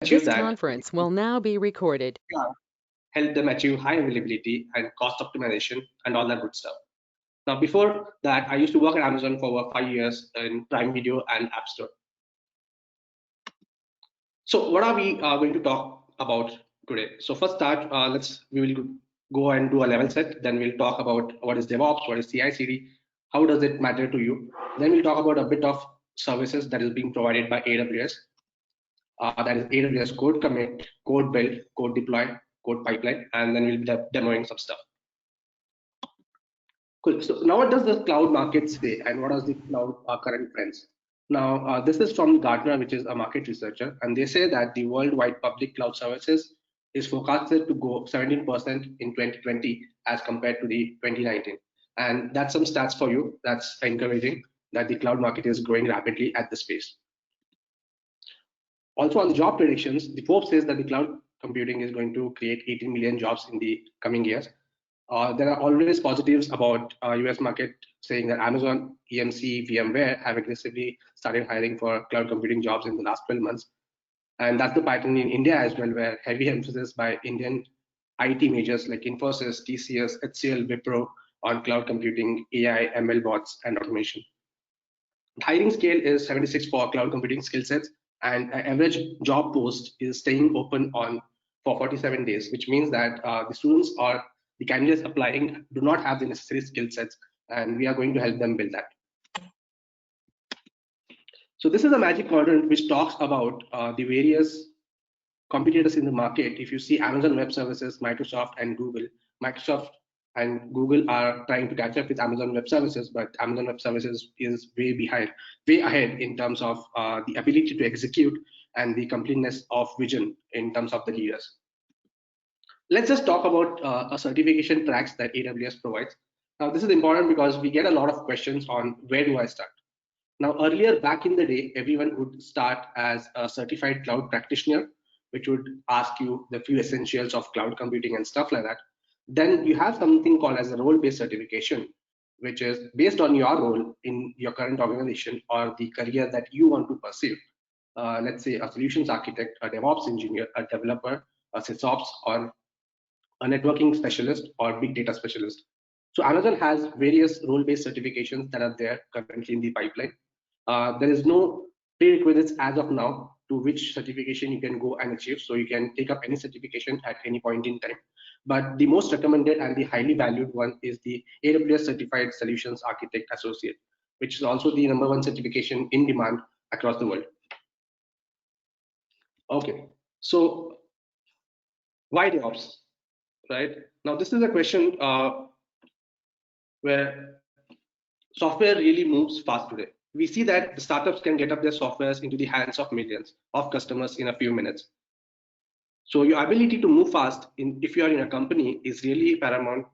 achieve This that, conference will now be recorded. help them achieve high availability and cost optimization and all that good stuff. Now, before that, I used to work at Amazon for over 5 years in Prime Video and App Store. So what are we going to talk about today? So first start, we will go and do a level set. Then we'll talk about what is DevOps, what is CI/CD, how does it matter to you. Then we'll talk about a bit of services that is being provided by AWS. That is AWS code commit, code build, code deploy, code pipeline, and then we'll be demoing some stuff. Cool. So now what does the cloud market say, and what are the cloud current trends? Now, this is from Gartner, which is a market researcher, and they say that the worldwide public cloud services is forecasted to go 17% in 2020 as compared to the 2019. And that's some stats for you. That's encouraging that the cloud market is growing rapidly at this pace. Also on the job predictions, the Forbes says that the cloud computing is going to create 18 million jobs in the coming years. There are always positives about US market, saying that Amazon, EMC, VMware have aggressively started hiring for cloud computing jobs in the last 12 months. And that's the pattern in India as well, where heavy emphasis by Indian IT majors like Infosys, TCS, HCL, Wipro on cloud computing, AI, ML bots, and automation. The hiring scale is 76 for cloud computing skill sets, and an average job post is staying open on for 47 days, which means that the students or the candidates applying do not have the necessary skill sets, and we are going to help them build that. So this is a magic quadrant which talks about the various competitors in the market. If you see Amazon Web Services, Microsoft, and Google, Microsoft and Google are trying to catch up with Amazon Web Services, but Amazon Web Services is way ahead in terms of the ability to execute and the completeness of vision in terms of the leaders. Let's just talk about a certification tracks that AWS provides. Now, this is important because we get a lot of questions on where do I start. Now, earlier back in the day, everyone would start as a certified cloud practitioner, which would ask you the few essentials of cloud computing and stuff like that. Then you have something called as a role-based certification, which is based on your role in your current organization or the career that you want to pursue. Let's say a solutions architect, a DevOps engineer, a developer, a SysOps, or a networking specialist or big data specialist. So Amazon has various role-based certifications that are there currently in the pipeline. There is no prerequisites as of now to which certification you can go and achieve. So you can take up any certification at any point in time. But the most recommended and the highly valued one is the AWS Certified Solutions Architect Associate, which is also the #1 certification in demand across the world. Okay, so why DevOps? Right now, this is a question where software really moves fast today. We see that the startups can get up their softwares into the hands of millions of customers in a few minutes. So your ability to move fast if you are in a company is really paramount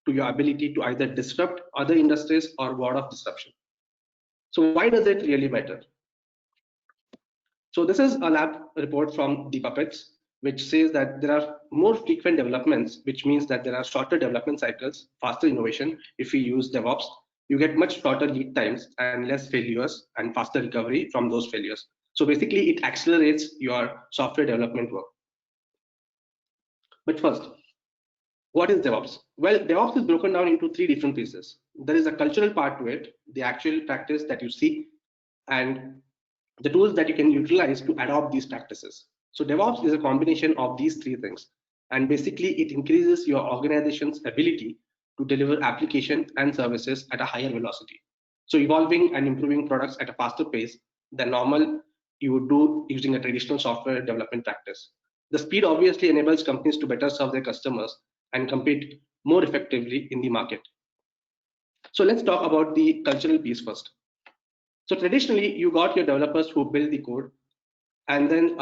to your ability to either disrupt other industries or ward off disruption. So why does it really matter? So this is a lab report from the Puppets, which says that there are more frequent developments, which means that there are shorter development cycles, faster innovation. If we use DevOps, you get much shorter lead times and less failures and faster recovery from those failures. So basically, it accelerates your software development work. But first, what is DevOps? Well, DevOps is broken down into 3 different pieces. There is a cultural part to it, the actual practice that you see, and the tools that you can utilize to adopt these practices. So DevOps is a combination of these 3 things. And basically, it increases your organization's ability to deliver application and services at a higher velocity. So evolving and improving products at a faster pace than normal you would do using a traditional software development practice. The speed obviously enables companies to better serve their customers and compete more effectively in the market. So let's talk about the cultural piece first. So traditionally, you got your developers who build the code, and then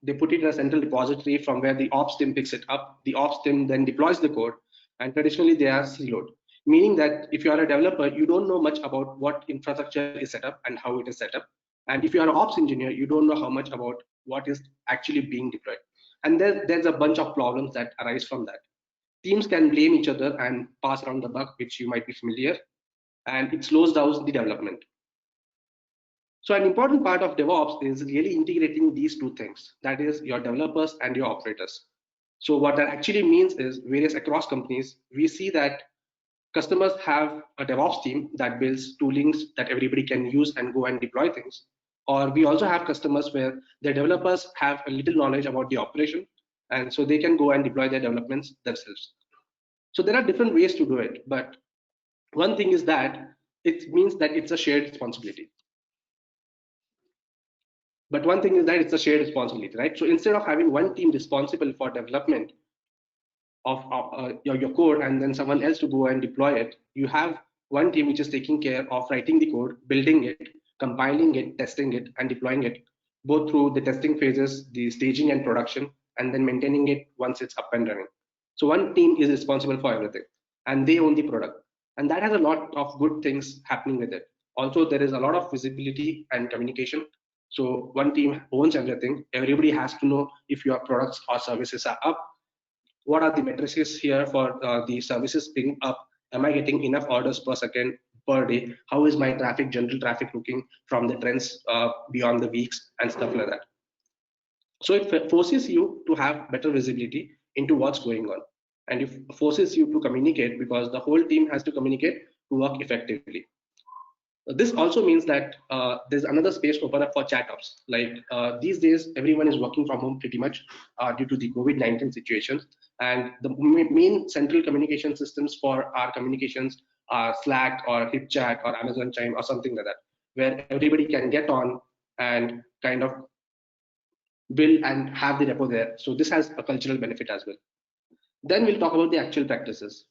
they put it in a central repository from where the ops team picks it up. The ops team then deploys the code, and traditionally they are siloed, meaning that if you are a developer, you don't know much about what infrastructure is set up and how it is set up. And if you are an ops engineer, you don't know how much about what is actually being deployed. And there's a bunch of problems that arise from that. Teams can blame each other and pass around the bug, which you might be familiar, and it slows down the development. So an important part of DevOps is really integrating these two things, that is your developers and your operators. So what that actually means is various across companies, we see that customers have a DevOps team that builds toolings that everybody can use and go and deploy things. Or we also have customers where their developers have a little knowledge about the operation, and so they can go and deploy their developments themselves. So there are different ways to do it, but one thing is that it means that it's a shared responsibility. But one thing is that it's a shared responsibility, right? So instead of having one team responsible for development of your code and then someone else to go and deploy it, you have one team which is taking care of writing the code, building it, compiling it, testing it, and deploying it, both through the testing phases, the staging and production, and then maintaining it once it's up and running. So one team is responsible for everything, and they own the product. And that has a lot of good things happening with it. Also, there is a lot of visibility and communication. So one team owns everything. Everybody has to know if your products or services are up, what are the matrices here for the services being up, am I getting enough orders per second per day, how is my traffic, general traffic looking from the trends beyond the weeks and stuff like that. So it forces you to have better visibility into what's going on, and it forces you to communicate because the whole team has to communicate to work effectively. This also means that there's another space open up for chat ops. Like these days, everyone is working from home pretty much due to the COVID-19 situation. And the main central communication systems for our communications are Slack or HipChat or Amazon Chime or something like that, where everybody can get on and kind of build and have the repo there. So this has a cultural benefit as well. Then we'll talk about the actual practices.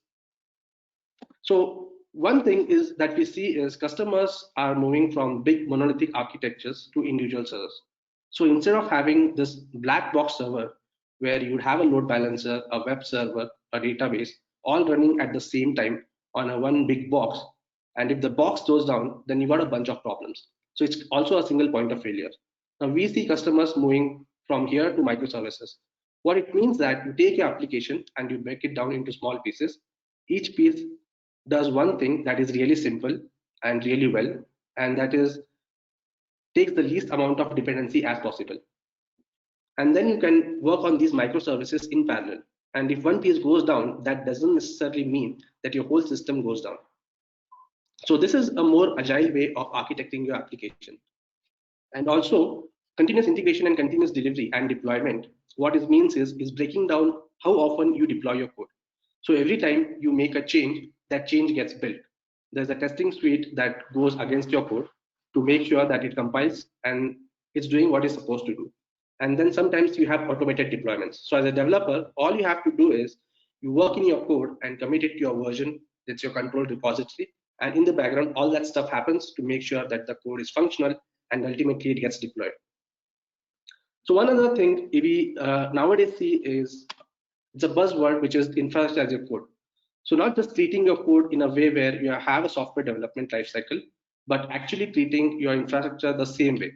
So one thing is that we see is customers are moving from big monolithic architectures to individual servers. So instead of having this black box server where you would have a load balancer, a web server, a database, all running at the same time on a one big box, and if the box goes down, then you got a bunch of problems. So it's also a single point of failure. Now we see customers moving from here to microservices. What it means that you take your application and you break it down into small pieces. Each piece does one thing that is really simple and really well, and that is takes the least amount of dependency as possible. And then you can work on these microservices in parallel. And if one piece goes down, that doesn't necessarily mean that your whole system goes down. So this is a more agile way of architecting your application. And also continuous integration and continuous delivery and deployment. What it means is breaking down how often you deploy your code. So every time you make a change, that change gets built. There's a testing suite that goes against your code to make sure that it compiles and it's doing what it's supposed to do. And then sometimes you have automated deployments. So as a developer, all you have to do is you work in your code and commit it to your version, that's your control repository. And in the background, all that stuff happens to make sure that the code is functional and ultimately it gets deployed. So one other thing we nowadays see is it's a buzzword, which is infrastructure as your code. So not just treating your code in a way where you have a software development lifecycle, but actually treating your infrastructure the same way.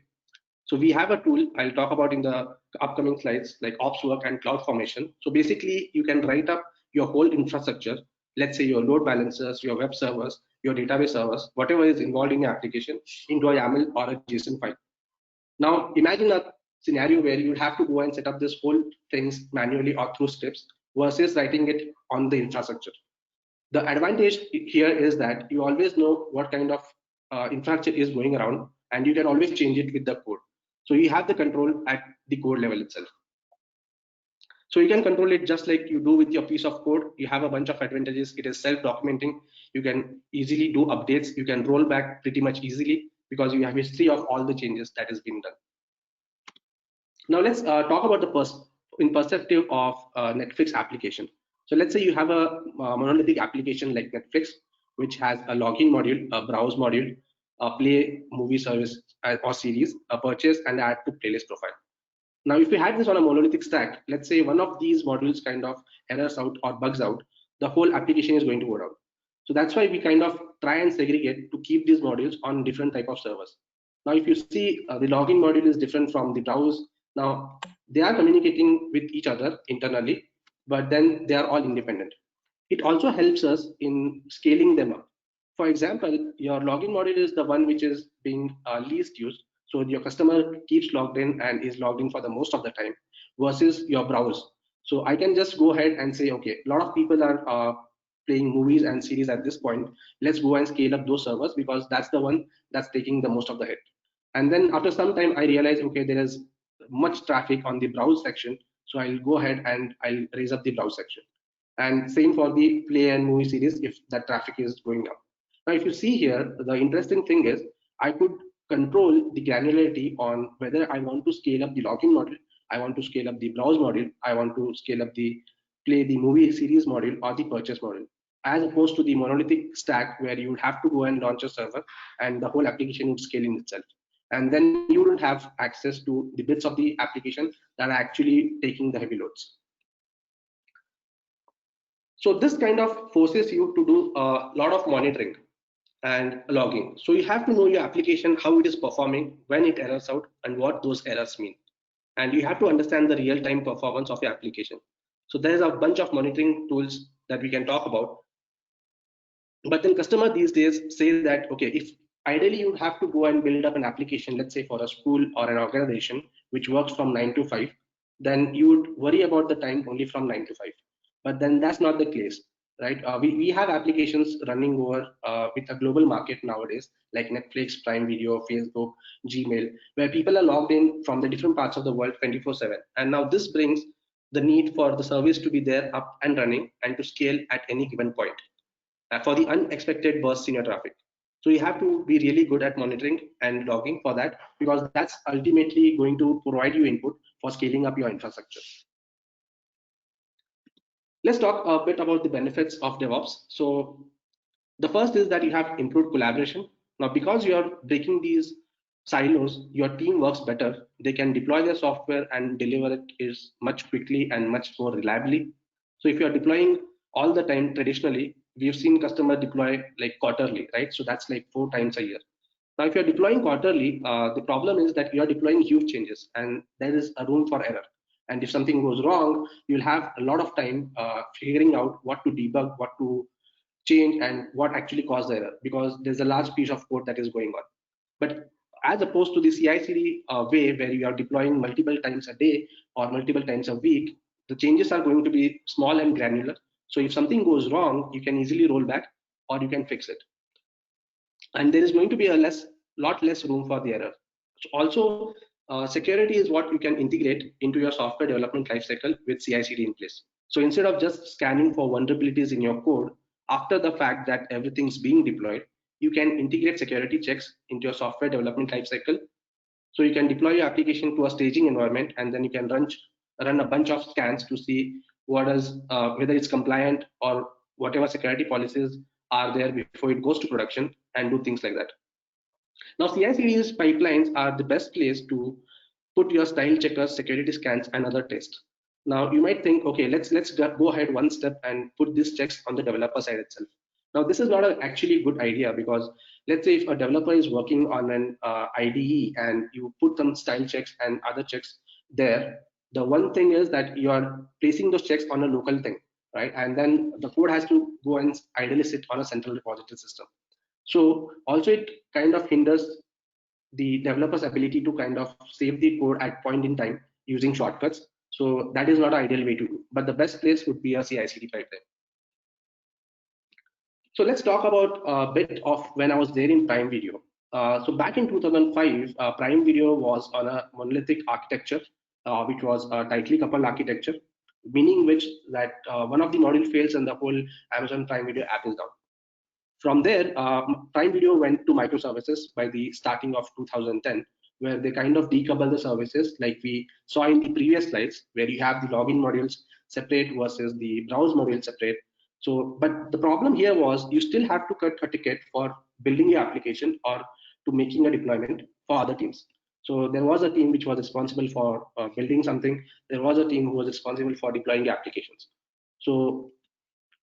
So we have a tool I'll talk about in the upcoming slides, like OpsWork and CloudFormation. So basically, you can write up your whole infrastructure, let's say your load balancers, your web servers, your database servers, whatever is involved in your application, into a YAML or a JSON file. Now imagine a scenario where you have to go and set up this whole things manually or through scripts versus writing it on the infrastructure. The advantage here is that you always know what kind of infrastructure is going around, and you can always change it with the code. So you have the control at the code level itself. So you can control it just like you do with your piece of code. You have a bunch of advantages. It is self-documenting. You can easily do updates. You can roll back pretty much easily because you have history of all the changes that has been done. Now let's talk about the in perspective of Netflix application. So let's say you have a monolithic application like Netflix, which has a login module, a browse module, a play movie service or series, a purchase, and add to playlist profile. Now, if you had this on a monolithic stack, let's say one of these modules kind of errors out or bugs out, the whole application is going to go down. So that's why we kind of try and segregate to keep these modules on different type of servers. Now, if you see the login module is different from the browse. Now, they are communicating with each other internally, but then they are all independent. It also helps us in scaling them up. For example, your login module is the one which is being least used. So your customer keeps logged in and is logged in for the most of the time versus your browse. So I can just go ahead and say, okay, a lot of people are playing movies and series at this point. Let's go and scale up those servers because that's the one that's taking the most of the hit. And then after some time, I realize, okay, there is much traffic on the browse section. So I'll go ahead and I'll raise up the browse section. And same for the play and movie series if that traffic is going up. Now, if you see here, the interesting thing is I could control the granularity on whether I want to scale up the login model, I want to scale up the browse model, I want to scale up the play the movie series model or the purchase model, as opposed to the monolithic stack where you would have to go and launch a server and the whole application would scale in itself. And then you don't have access to the bits of the application that are actually taking the heavy loads. So this kind of forces you to do a lot of monitoring and logging. So you have to know your application, how it is performing, when it errors out, and what those errors mean. And you have to understand the real-time performance of your application. So there's a bunch of monitoring tools that we can talk about. But then customer these days say that, okay, if ideally you have to go and build up an application, let's say for a school or an organization, which works from 9 to 5, then you would worry about the time only from 9 to 5. But then that's not the case, right? We have applications running over with a global market nowadays, like Netflix, Prime Video, Facebook, Gmail, where people are logged in from the different parts of the world 24/7. And now this brings the need for the service to be there up and running and to scale at any given point for the unexpected bursts in your traffic. So you have to be really good at monitoring and logging for that, because that's ultimately going to provide you input for scaling up your infrastructure. Let's talk a bit about the benefits of DevOps. So the first is that you have improved collaboration. Now, because you're breaking these silos, your team works better. They can deploy their software and deliver it is much quickly and much more reliably. So if you're deploying all the time traditionally, we've seen customer deploy like quarterly, right? So that's like 4 times a year. Now, if you're deploying quarterly, the problem is that you're deploying huge changes and there is a room for error. And if something goes wrong, you'll have a lot of time figuring out what to debug, what to change, and what actually caused the error, because there's a large piece of code that is going on. But as opposed to the CI/CD way, where you are deploying multiple times a day or multiple times a week, the changes are going to be small and granular. So if something goes wrong, you can easily roll back or you can fix it. And there is going to be a lot less room for the error. So also, security is what you can integrate into your software development lifecycle with CI/CD in place. So instead of just scanning for vulnerabilities in your code after the fact that everything's being deployed, you can integrate security checks into your software development lifecycle. So you can deploy your application to a staging environment, and then you can run a bunch of scans to see whether it's compliant or whatever security policies are there before it goes to production, and do things like that. Now, CI/CD pipelines are the best place to put your style checkers, security scans, and other tests. Now, you might think, okay, let's go ahead one step and put these checks on the developer side itself. Now, this is not an actually good idea, because let's say if a developer is working on an IDE and you put some style checks and other checks there, the one thing is that you are placing those checks on a local thing, right? And then the code has to go and ideally sit on a central repository system. So also it kind of hinders the developer's ability to kind of save the code at point in time using shortcuts. So that is not an ideal way to do. But the best place would be a CI/CD pipeline. So let's talk about a bit of when I was there in Prime Video. So back in 2005, Prime Video was on a monolithic architecture, which was a tightly coupled architecture, meaning which that one of the module fails and the whole Amazon Prime Video app is down. From there, Prime Video went to microservices by the starting of 2010, where they kind of decouple the services like we saw in the previous slides, where you have the login modules separate versus the browse module separate. So, but the problem here was you still have to cut a ticket for building your application or to making a deployment for other teams. So there was a team which was responsible for building something. There was a team who was responsible for deploying the applications. So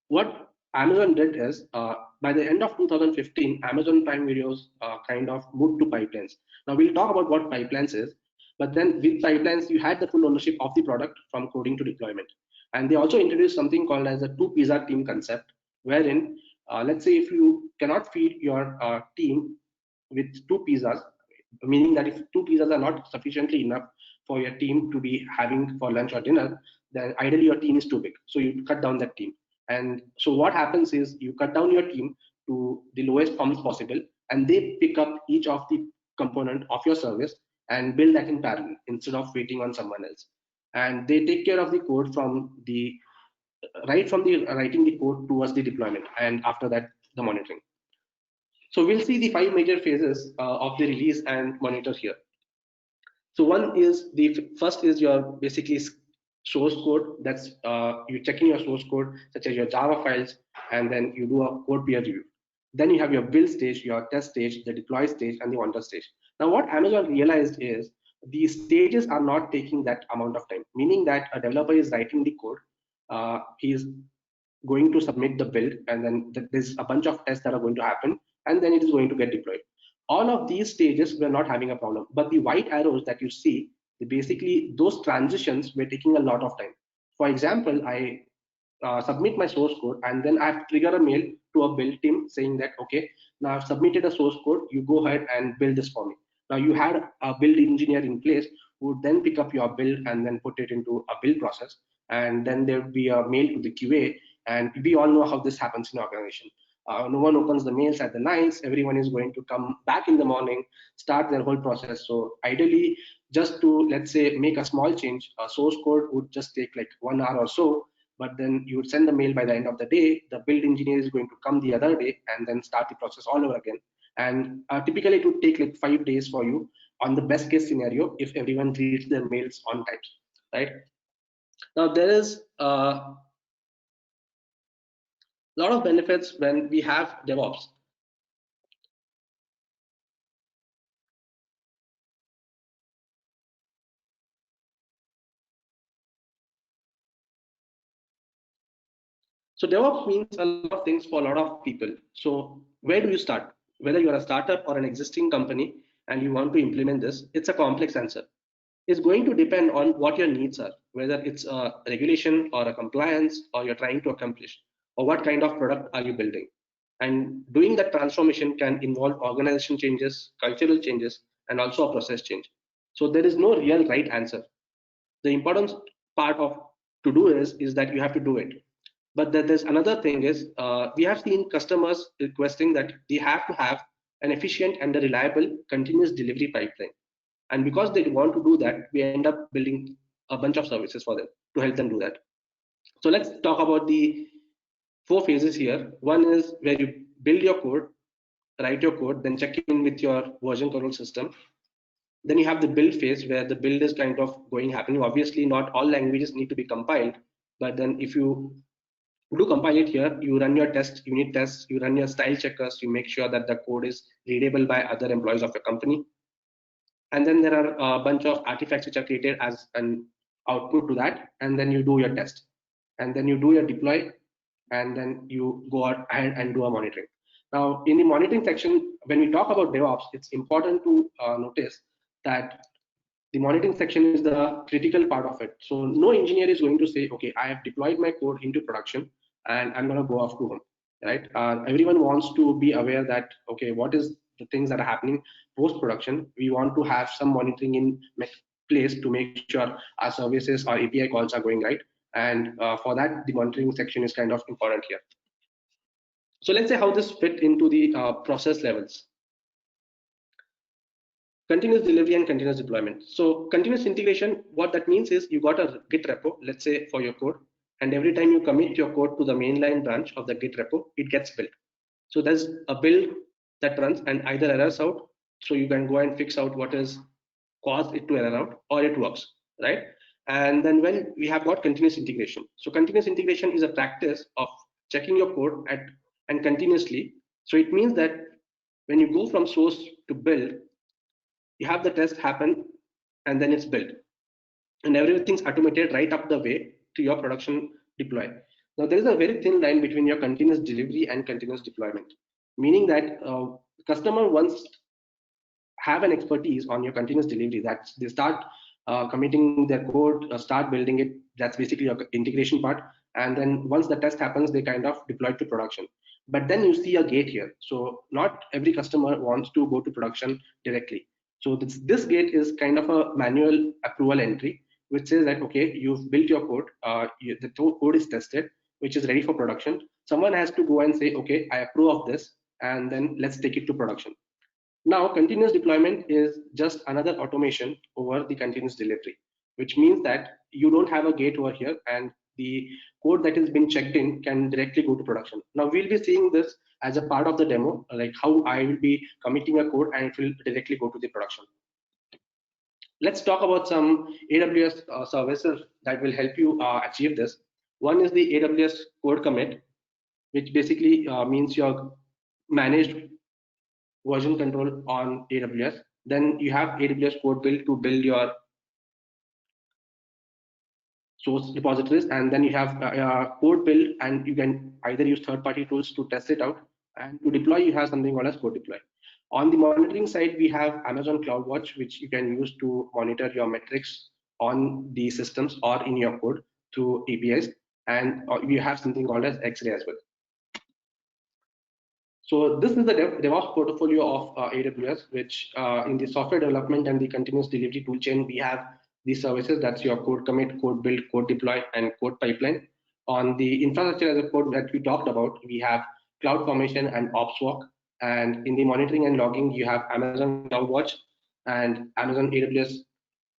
what Amazon did is, by the end of 2015, Amazon Prime Videos kind of moved to pipelines. Now we'll talk about what pipelines is, but then with pipelines, you had the full ownership of the product from coding to deployment. And they also introduced something called as a two pizza team concept, wherein Let's say if you cannot feed your team with 2 pizzas, meaning that if 2 pizzas are not sufficiently enough for your team to be having for lunch or dinner, then ideally your team is too big. So you cut down that team. And so what happens is you cut down your team to the lowest forms possible, and they pick up each of the component of your service and build that in parallel instead of waiting on someone else. And they take care of the code from the right from the writing the code towards the deployment, and after that the monitoring. So we'll see the 5 major phases of the release and monitor here. So one is the first is your basically source code. That's you checking your source code, such as your Java files, and then you do a code peer review. Then you have your build stage, your test stage, the deploy stage, and the monitor stage. Now, what Amazon realized is these stages are not taking that amount of time, meaning that a developer is writing the code, he is going to submit the build, and then there's a bunch of tests that are going to happen, and then it is going to get deployed. All of these stages were not having a problem, but the white arrows that you see, basically those transitions were taking a lot of time. For example, I submit my source code, and then I have to trigger a mail to a build team saying that, okay, now I've submitted a source code, you go ahead and build this for me. Now you had a build engineer in place who would then pick up your build and then put it into a build process, and then there would be a mail to the QA. And we all know how this happens in organization. No one opens the mails at the nights, everyone is going to come back in the morning, start their whole process. So ideally, just to, let's say, make a small change, a source code would just take like 1 hour or so, but then you would send the mail by the end of the day. The build engineer is going to come the other day and then start the process all over again. And typically it would take like 5 days for you on the best case scenario if everyone reads their mails on time, right? Now there is a lot of benefits when we have DevOps. So DevOps means a lot of things for a lot of people. So where do you start? Whether you're a startup or an existing company and you want to implement this, it's a complex answer. It's going to depend on what your needs are, whether it's a regulation or a compliance or you're trying to accomplish, or what kind of product are you building. And doing that transformation can involve organization changes, cultural changes, and also a process change. So there is no real right answer. The important part of to do is that you have to do it. But there's another thing is we have seen customers requesting that they have to have an efficient and a reliable continuous delivery pipeline. And because they want to do that, we end up building a bunch of services for them to help them do that. So let's talk about the 4 phases here. One is where you build your code, write your code, then check in with your version control system. Then you have the build phase where the build is kind of going happening. Obviously, not all languages need to be compiled, but then if you do compile it here, you run your test unit tests, you run your style checkers, you make sure that the code is readable by other employees of your company. And then there are a bunch of artifacts which are created as an output to that, and then you do your test, and then you do your deploy, and then you go out and do a monitoring. Now in the monitoring section, when we talk about DevOps, it's important to notice that the monitoring section is the critical part of it. So no engineer is going to say, okay, I have deployed my code into production and I'm going to go off to home, right? Everyone wants to be aware that, okay, what is the things that are happening post production. We want to have some monitoring in place to make sure our services or API calls are going right. And for that, the monitoring section is kind of important here. So let's say how this fit into the process levels. Continuous delivery and continuous deployment. So continuous integration, what that means is you got a Git repo, let's say for your code, and every time you commit your code to the mainline branch of the Git repo, it gets built. So there's a build that runs and either errors out, so you can go and fix out what is caused it to error out, or it works, right? And then when we have got continuous integration. So continuous integration is a practice of checking your code and continuously. So it means that when you go from source to build, you have the test happen and then it's built, and everything's automated right up the way to your production deploy. Now there is a very thin line between your continuous delivery and continuous deployment, meaning that customer once have an expertise on your continuous delivery, that they start committing their code, start building it. That's basically your integration part. And then once the test happens, they kind of deploy to production. But then you see a gate here. So not every customer wants to go to production directly. So this gate is kind of a manual approval entry, which says that, okay, you've built your code, the code is tested, which is ready for production. Someone has to go and say, okay, I approve of this, and then let's take it to production. Now, continuous deployment is just another automation over the continuous delivery, which means that you don't have a gate over here, and the code that has been checked in can directly go to production. Now, we'll be seeing this as a part of the demo, like how I will be committing a code and it will directly go to the production. Let's talk about some AWS services that will help you achieve this. One is the AWS code commit, which basically means your managed version control on AWS. Then you have AWS code build to build your source repositories, and then you have code build, and you can either use third-party tools to test it out, and to deploy you have something called as code deploy. On the monitoring side, we have Amazon CloudWatch, which you can use to monitor your metrics on the systems or in your code through APIs, and we have something called as X-ray as well. So this is the DevOps portfolio of AWS, which in the software development and the continuous delivery toolchain, we have these services. That's your code commit, code build, code deploy, and code pipeline. On the infrastructure as a code that we talked about, we have CloudFormation and OpsWalk. And in the monitoring and logging, you have Amazon CloudWatch and Amazon AWS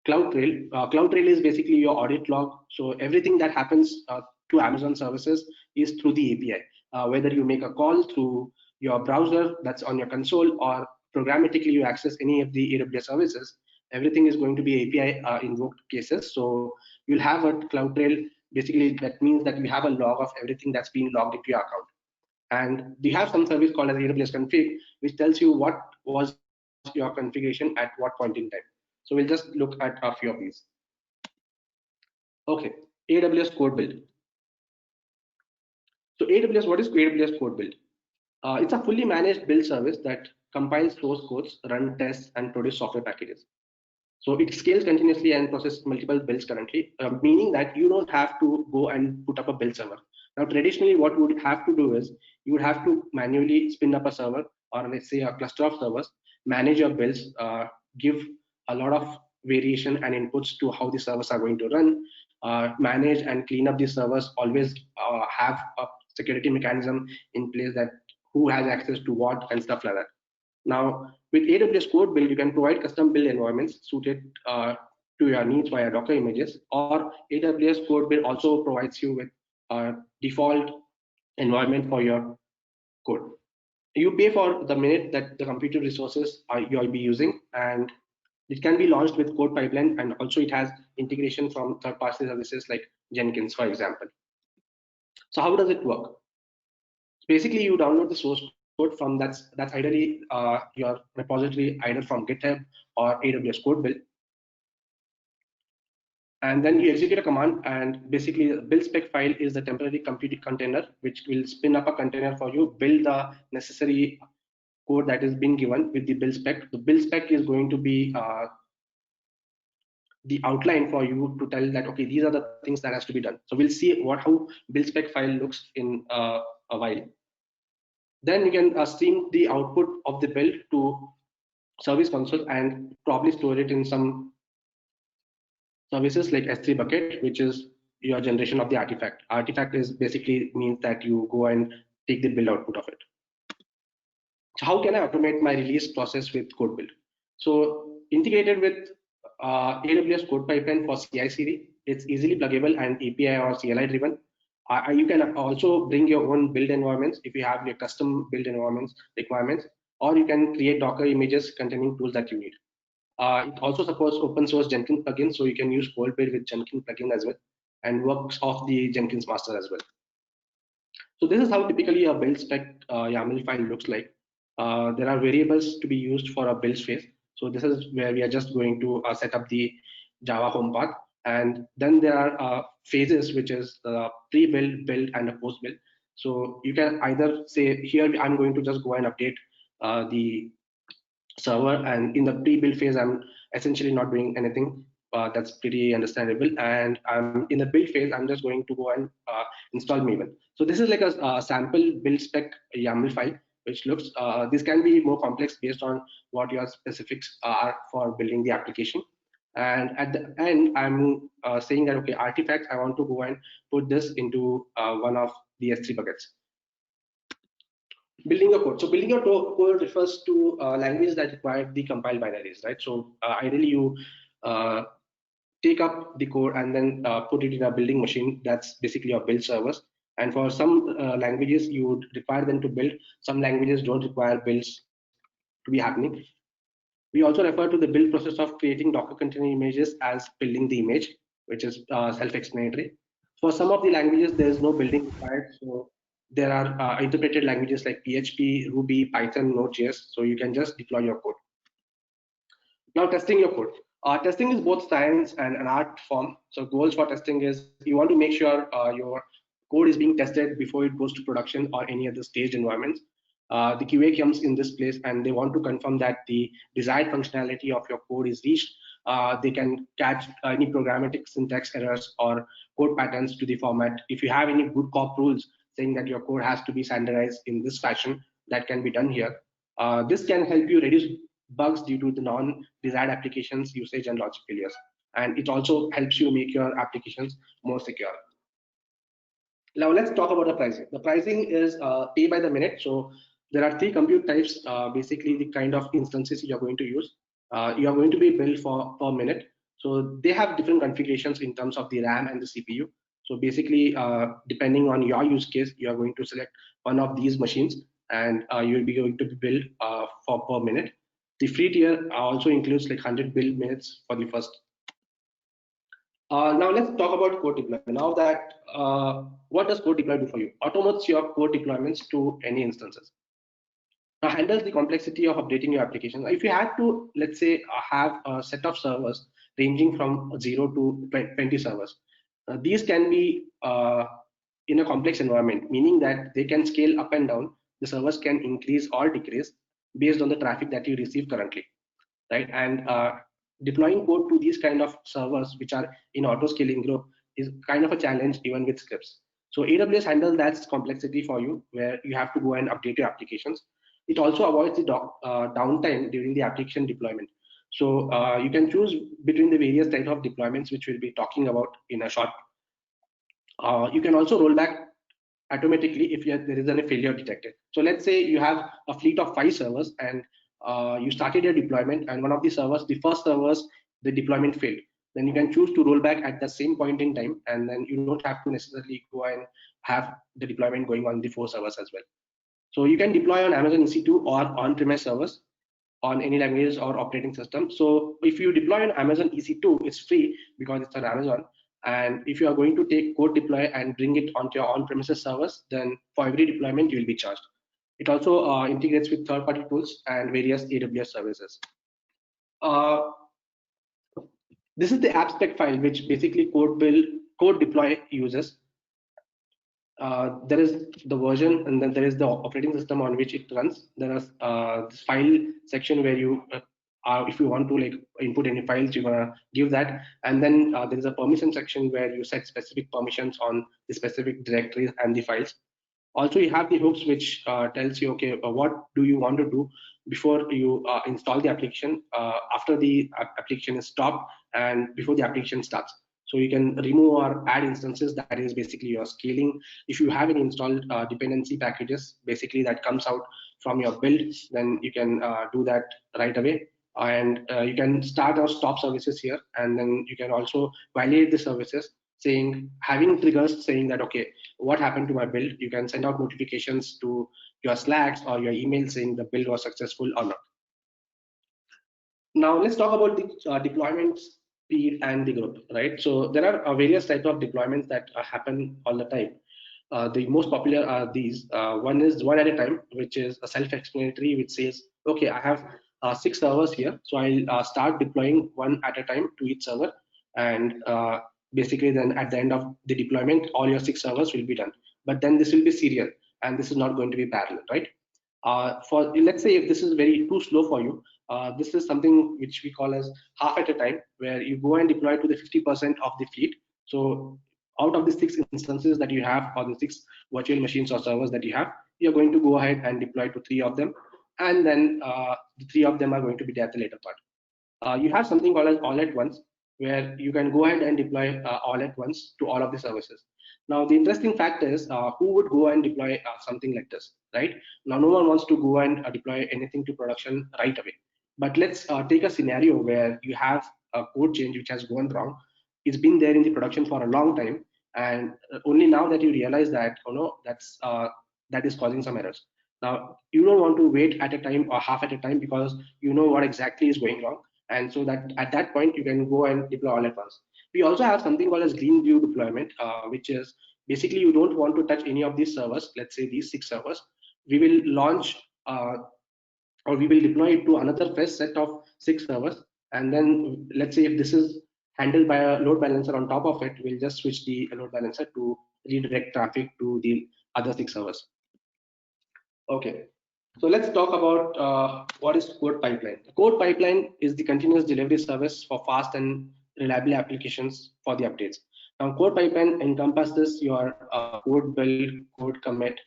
CloudTrail. CloudTrail is basically your audit log. So everything that happens to Amazon services is through the API. Whether you make a call through your browser that's on your console, or programmatically you access any of the AWS services, everything is going to be API invoked cases. So you'll have a CloudTrail. Basically, that means that you have a log of everything that's been logged into your account. And we have some service called as AWS config, which tells you what was your configuration at what point in time. So we'll just look at a few of these. Okay, AWS code build. So AWS, what is AWS code build? It's a fully managed build service that compiles source codes, run tests, and produce software packages. So it scales continuously and processes multiple builds currently, meaning that you don't have to go and put up a build server. Now, traditionally, what you would have to do is you would have to manually spin up a server, or let's say a cluster of servers, manage your builds, give a lot of variation and inputs to how the servers are going to run, manage and clean up these servers, always have a security mechanism in place that who has access to what and stuff like that. Now, with AWS Code Build, you can provide custom build environments suited to your needs via Docker images, or AWS Code Build also provides you with a default environment for your code. You pay for the minute that the computer resources you'll be using, and it can be launched with code pipeline, and also it has integration from third-party services like Jenkins, for example. So how does it work? Basically, you download the source code from that's ideally your repository, either from GitHub or AWS Code Build, and then you execute a command, and basically the build spec file is the temporary compute container, which will spin up a container for you, build the necessary code that is being given with the build spec. The build spec is going to be the outline for you to tell that, okay, these are the things that has to be done. So we'll see how build spec file looks in a while. Then you can stream the output of the build to service console and probably store it in some services like S3 bucket, which is your generation of the artifact. Artifact is basically means that you go and take the build output of it. So how can I automate my release process with code build? So integrated with AWS code pipeline for CI/CD, it's easily pluggable and API or CLI driven. You can also bring your own build environments if you have your custom build environments requirements, or you can create Docker images containing tools that you need. It also supports open source Jenkins plugins, so you can use code build with Jenkins plugin as well, and works off the Jenkins master as well. So this is how typically a build spec YAML file looks like. There are variables to be used for a build phase. So this is where we are just going to set up the Java home path. And then there are phases, which is pre-build, build, and a post-build. So you can either say, here I'm going to just go and update the server, and in the pre-build phase, I'm essentially not doing anything. that's pretty understandable. And I'm in the build phase. I'm just going to go and install Maven. So this is like a sample build spec YAML file, which looks, this can be more complex based on what your specifics are for building the application. And at the end, I'm saying that, okay, artifacts, I want to go and put this into one of the S3 buckets. Building a code. So building a code refers to languages that require the compiled binaries, right? So ideally you uh, take up the code and then put it in a building machine. That's basically your build servers. And for some languages, you would require them to build. Some languages don't require builds to be happening. We also refer to the build process of creating Docker container images as building the image, which is self-explanatory. For some of the languages, there is no building required. So there are interpreted languages like PHP, Ruby, Python, Node.js. So you can just deploy your code. Now, testing your code. Testing is both science and an art form. So goals for testing is you want to make sure your code is being tested before it goes to production or any other staged environments. The QA comes in this place and they want to confirm that the desired functionality of your code is reached. They can catch any programmatic syntax errors or code patterns to the format. If you have any good cop rules saying that your code has to be standardized in this fashion, that can be done here. This can help you reduce bugs due to the non-desired applications usage and logic failures. And it also helps you make your applications more secure. Now let's talk about the pricing. The pricing is pay by the minute. So there are three compute types, basically the kind of instances you are going to use. You are going to be billed for per minute. So they have different configurations in terms of the RAM and the CPU. So basically, depending on your use case, you are going to select one of these machines and you will be going to be billed for per minute. The free tier also includes like 100 bill minutes for the first. Now let's talk about code deployment. Now that what does code deploy do for you? Automates your code deployments to any instances. Now handles the complexity of updating your application. If you had to, let's say, have a set of servers ranging from 0 to 20 servers, these can be in a complex environment, meaning that they can scale up and down. The servers can increase or decrease based on the traffic that you receive currently, right? And deploying code to these kind of servers, which are in auto scaling group, is kind of a challenge even with scripts. So AWS handles that complexity for you, where you have to go and update your applications. It also avoids the downtime during the application deployment. So you can choose between the various types of deployments, which we'll be talking about in a short. You can also roll back automatically if there is any failure detected. So let's say you have a fleet of 5 servers and you started your deployment, and one of the servers, the first servers, the deployment failed. Then you can choose to roll back at the same point in time, and then you don't have to necessarily go and have the deployment going on the 4 servers as well. So you can deploy on Amazon EC2 or on-premise servers on any languages or operating system. So if you deploy on Amazon EC2, it's free because it's on Amazon. And if you are going to take code deploy and bring it onto your on-premises servers, then for every deployment, you will be charged. It also integrates with third-party tools and various AWS services. Uh, this is the app spec file, which basically code deploy uses. There is the version, and then there is the operating system on which it runs. There is this file section where you if you want to like input any files, you're gonna give that, and then there is a permission section where you set specific permissions on the specific directories and the files. Also, you have the hooks, which tells you, okay, what do you want to do before you install the application, after the application is stopped, and before the application starts. So you can remove or add instances. That is basically your scaling. If you have any installed dependency packages, basically that comes out from your build, then you can do that right away. And you can start or stop services here, and then you can also validate the services, saying, having triggers saying that, okay, what happened to my build. You can send out notifications to your Slacks or your email saying the build was successful or not. Now let's talk about the deployment speed and the growth, right? So there are various types of deployments that happen all the time. The most popular are these. One is one at a time, which is a self-explanatory, which says, okay, I have 6 servers here, so I'll start deploying one at a time to each server, and basically then at the end of the deployment, all your 6 servers will be done. But then this will be serial, and this is not going to be parallel, right? For let's say if this is very too slow for you, this is something which we call as half at a time, where you go and deploy to the 50% of the fleet. So out of the 6 instances that you have, or the 6 virtual machines or servers that you have, you're going to go ahead and deploy to 3 of them, and then the 3 of them are going to be there at the later part. You have something called as all at once, where you can go ahead and deploy all at once to all of the services. Now, the interesting fact is, who would go and deploy something like this, right? Now, no one wants to go and deploy anything to production right away. But let's take a scenario where you have a code change which has gone wrong. It's been there in the production for a long time, and only now that you realize that, oh no, that is causing some errors. Now, you don't want to wait at a time or half at a time, because you know what exactly is going wrong, and so that at that point you can go and deploy all at once. We also have something called as green view deployment, which is basically you don't want to touch any of these servers. Let's say these 6 servers, we will launch or we will deploy it to another fresh set of 6 servers, and then let's say if this is handled by a load balancer on top of it, we'll just switch the load balancer to redirect traffic to the other 6 servers. Okay, so let's talk about what is code pipeline. The code pipeline is the continuous delivery service for fast and reliable applications for the updates. Now, code pipeline encompasses your code build, code commit,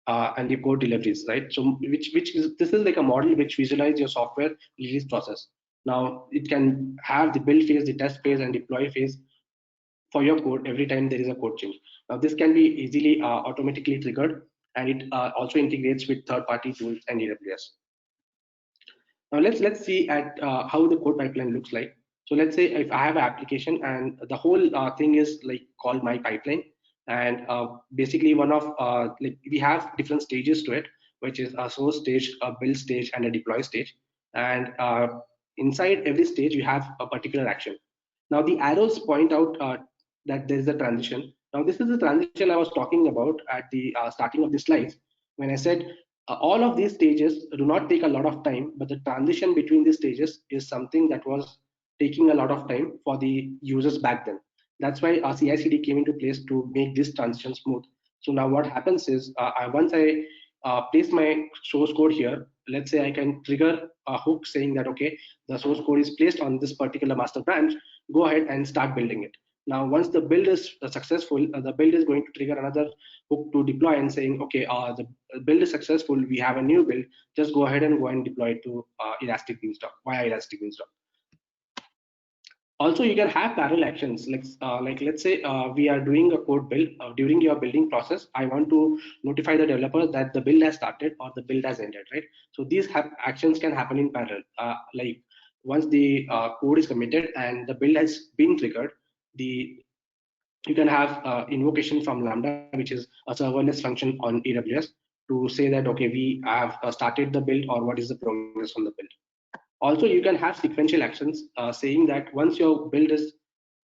and the code deliveries, right? So, which is this is like a model which visualizes your software release process. Now, it can have the build phase, the test phase, and deploy phase for your code every time there is a code change. Now, this can be easily automatically triggered, and it also integrates with third-party tools and AWS. Now let's see at how the code pipeline looks like. So let's say if I have an application and the whole thing is like called my pipeline, and basically one of like we have different stages to it, which is a source stage, a build stage, and a deploy stage. And inside every stage you have a particular action. Now the arrows point out that there is a transition. Now this is the transition I was talking about at the starting of the slides, when I said all of these stages do not take a lot of time, but the transition between these stages is something that was taking a lot of time for the users back then. That's why our CI/CD came into place to make this transition smooth. So now what happens is, once I place my source code here, let's say I can trigger a hook saying that, okay, the source code is placed on this particular master branch, go ahead and start building it. Now, once the build is successful, the build is going to trigger another hook to deploy and saying, okay, the build is successful, we have a new build, just go ahead and deploy it to Elastic Beanstalk, via Elastic Beanstalk. Also, you can have parallel actions, like let's say we are doing a code build. During your building process, I want to notify the developer that the build has started or the build has ended, right? So these actions can happen in parallel. Like once the code is committed and the build has been triggered, the you can have invocation from Lambda, which is a serverless function on AWS, to say that, okay, we have started the build, or what is the progress on the build. Also, you can have sequential actions saying that once your build is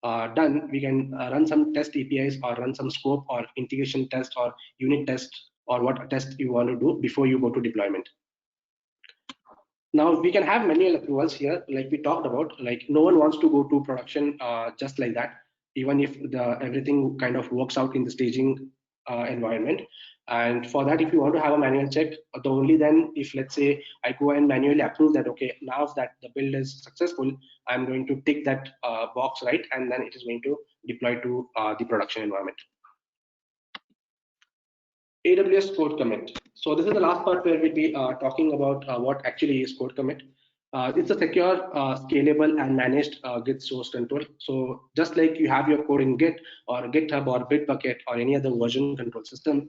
done, we can run some test APIs or run some scope or integration test or unit test, or what test you want to do before you go to deployment. Now we can have manual approvals here, like we talked about. Like no one wants to go to production just like that, even if everything kind of works out in the staging environment. And for that, if you want to have a manual check, the only then if let's say I go and manually approve that, okay, now that the build is successful, I'm going to tick that box, right, and then it is going to deploy to the production environment. AWS code commit. So this is the last part where we'll be talking about what actually is code commit. It's a secure, scalable, and managed Git source control. So just like you have your code in Git or GitHub or Bitbucket or any other version control system,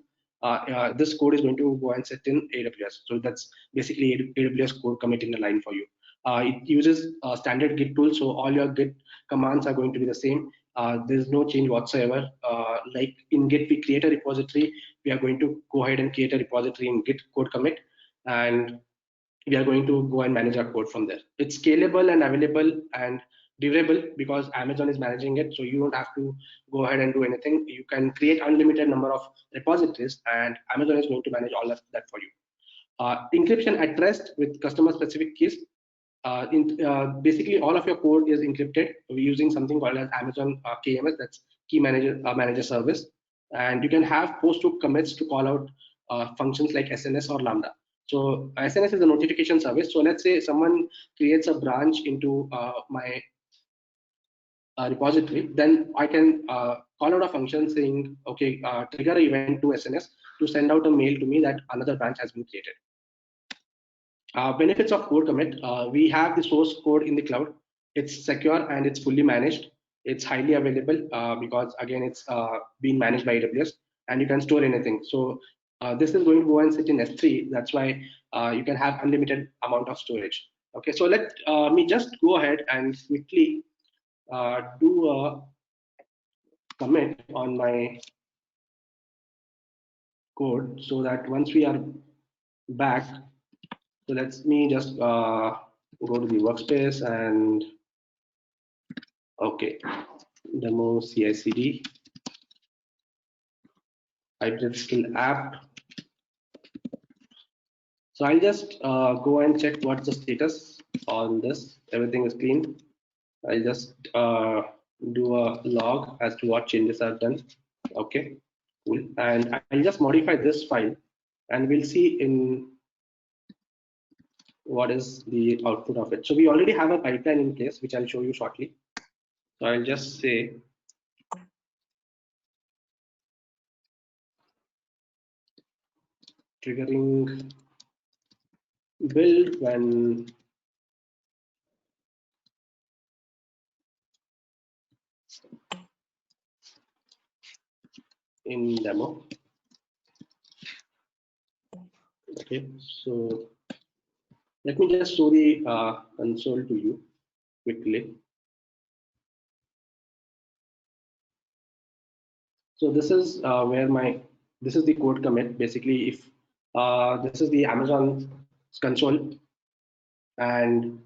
this code is going to go and sit in AWS. So that's basically AWS code commit in a line for you. It uses standard Git tool, so all your Git commands are going to be the same. There's no change whatsoever. Like in Git, we create a repository. We are going to go ahead and create a repository in Git code commit, and we are going to go and manage our code from there. It's scalable and available and durable because Amazon is managing it, so you don't have to go ahead and do anything. You can create unlimited number of repositories, and Amazon is going to manage all of that for you. Encryption at rest with customer specific keys. Basically, all of your code is encrypted using something called as Amazon KMS, that's Key Manager Service, and you can have post-hook commits to call out functions like SNS or Lambda. So SNS is a notification service. So let's say someone creates a branch into my repository, then I can call out a function saying, okay, trigger an event to SNS to send out a mail to me that another branch has been created. Benefits of code commit. We have the source code in the cloud. It's secure and it's fully managed. It's highly available because again, it's being managed by AWS and you can store anything. So this is going to go and sit in S3. That's why you can have unlimited amount of storage. Okay, so let me just go ahead and quickly do a commit on my code so that once we are back, so let me just go to the workspace and okay, demo CI/CD hybrid skill app. So I'll just go and check what's the status on this. Everything is clean. I'll just do a log as to what changes are done. Okay, cool. And I'll just modify this file and we'll see in what is the output of it. So we already have a pipeline in place, which I'll show you shortly. So I'll just say triggering build when in demo. Okay, so let me just show the console to you quickly. So this is where this is the code commit. Basically, if this is the Amazon console, and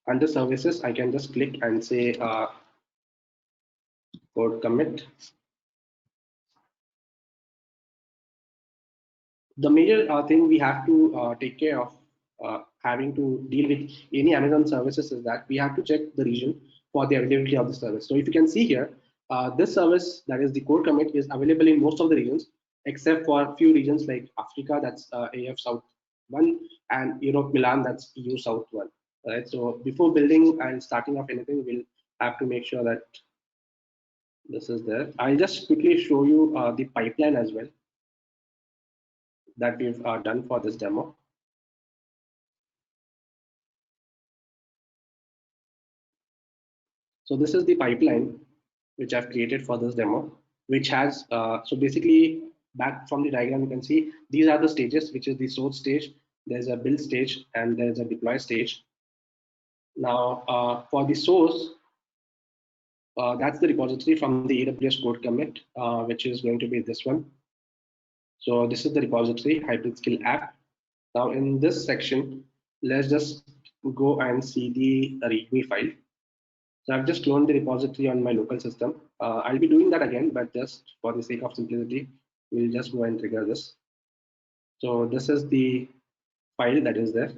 under services, I can just click and say code commit. The major thing we have to take care of having to deal with any Amazon services is that we have to check the region for the availability of the service. So if you can see here, this service, that is the code commit, is available in most of the regions except for a few regions like Africa, that's AF South 1, and Europe Milan, that's EU South 1. Right. So before building and starting off anything, we'll have to make sure that this is there. I'll just quickly show you the pipeline as well that we've done for this demo. So this is the pipeline which I've created for this demo, which has, so basically back from the diagram, you can see these are the stages, which is the source stage, there's a build stage, and there's a deploy stage. Now, for the source, that's the repository from the AWS code commit, which is going to be this one. So this is the repository, hybrid skill app. Now in this section, let's just go and see the README file. So I've just cloned the repository on my local system. I'll be doing that again, but just for the sake of simplicity, we'll just go and trigger this. So this is the file that is there.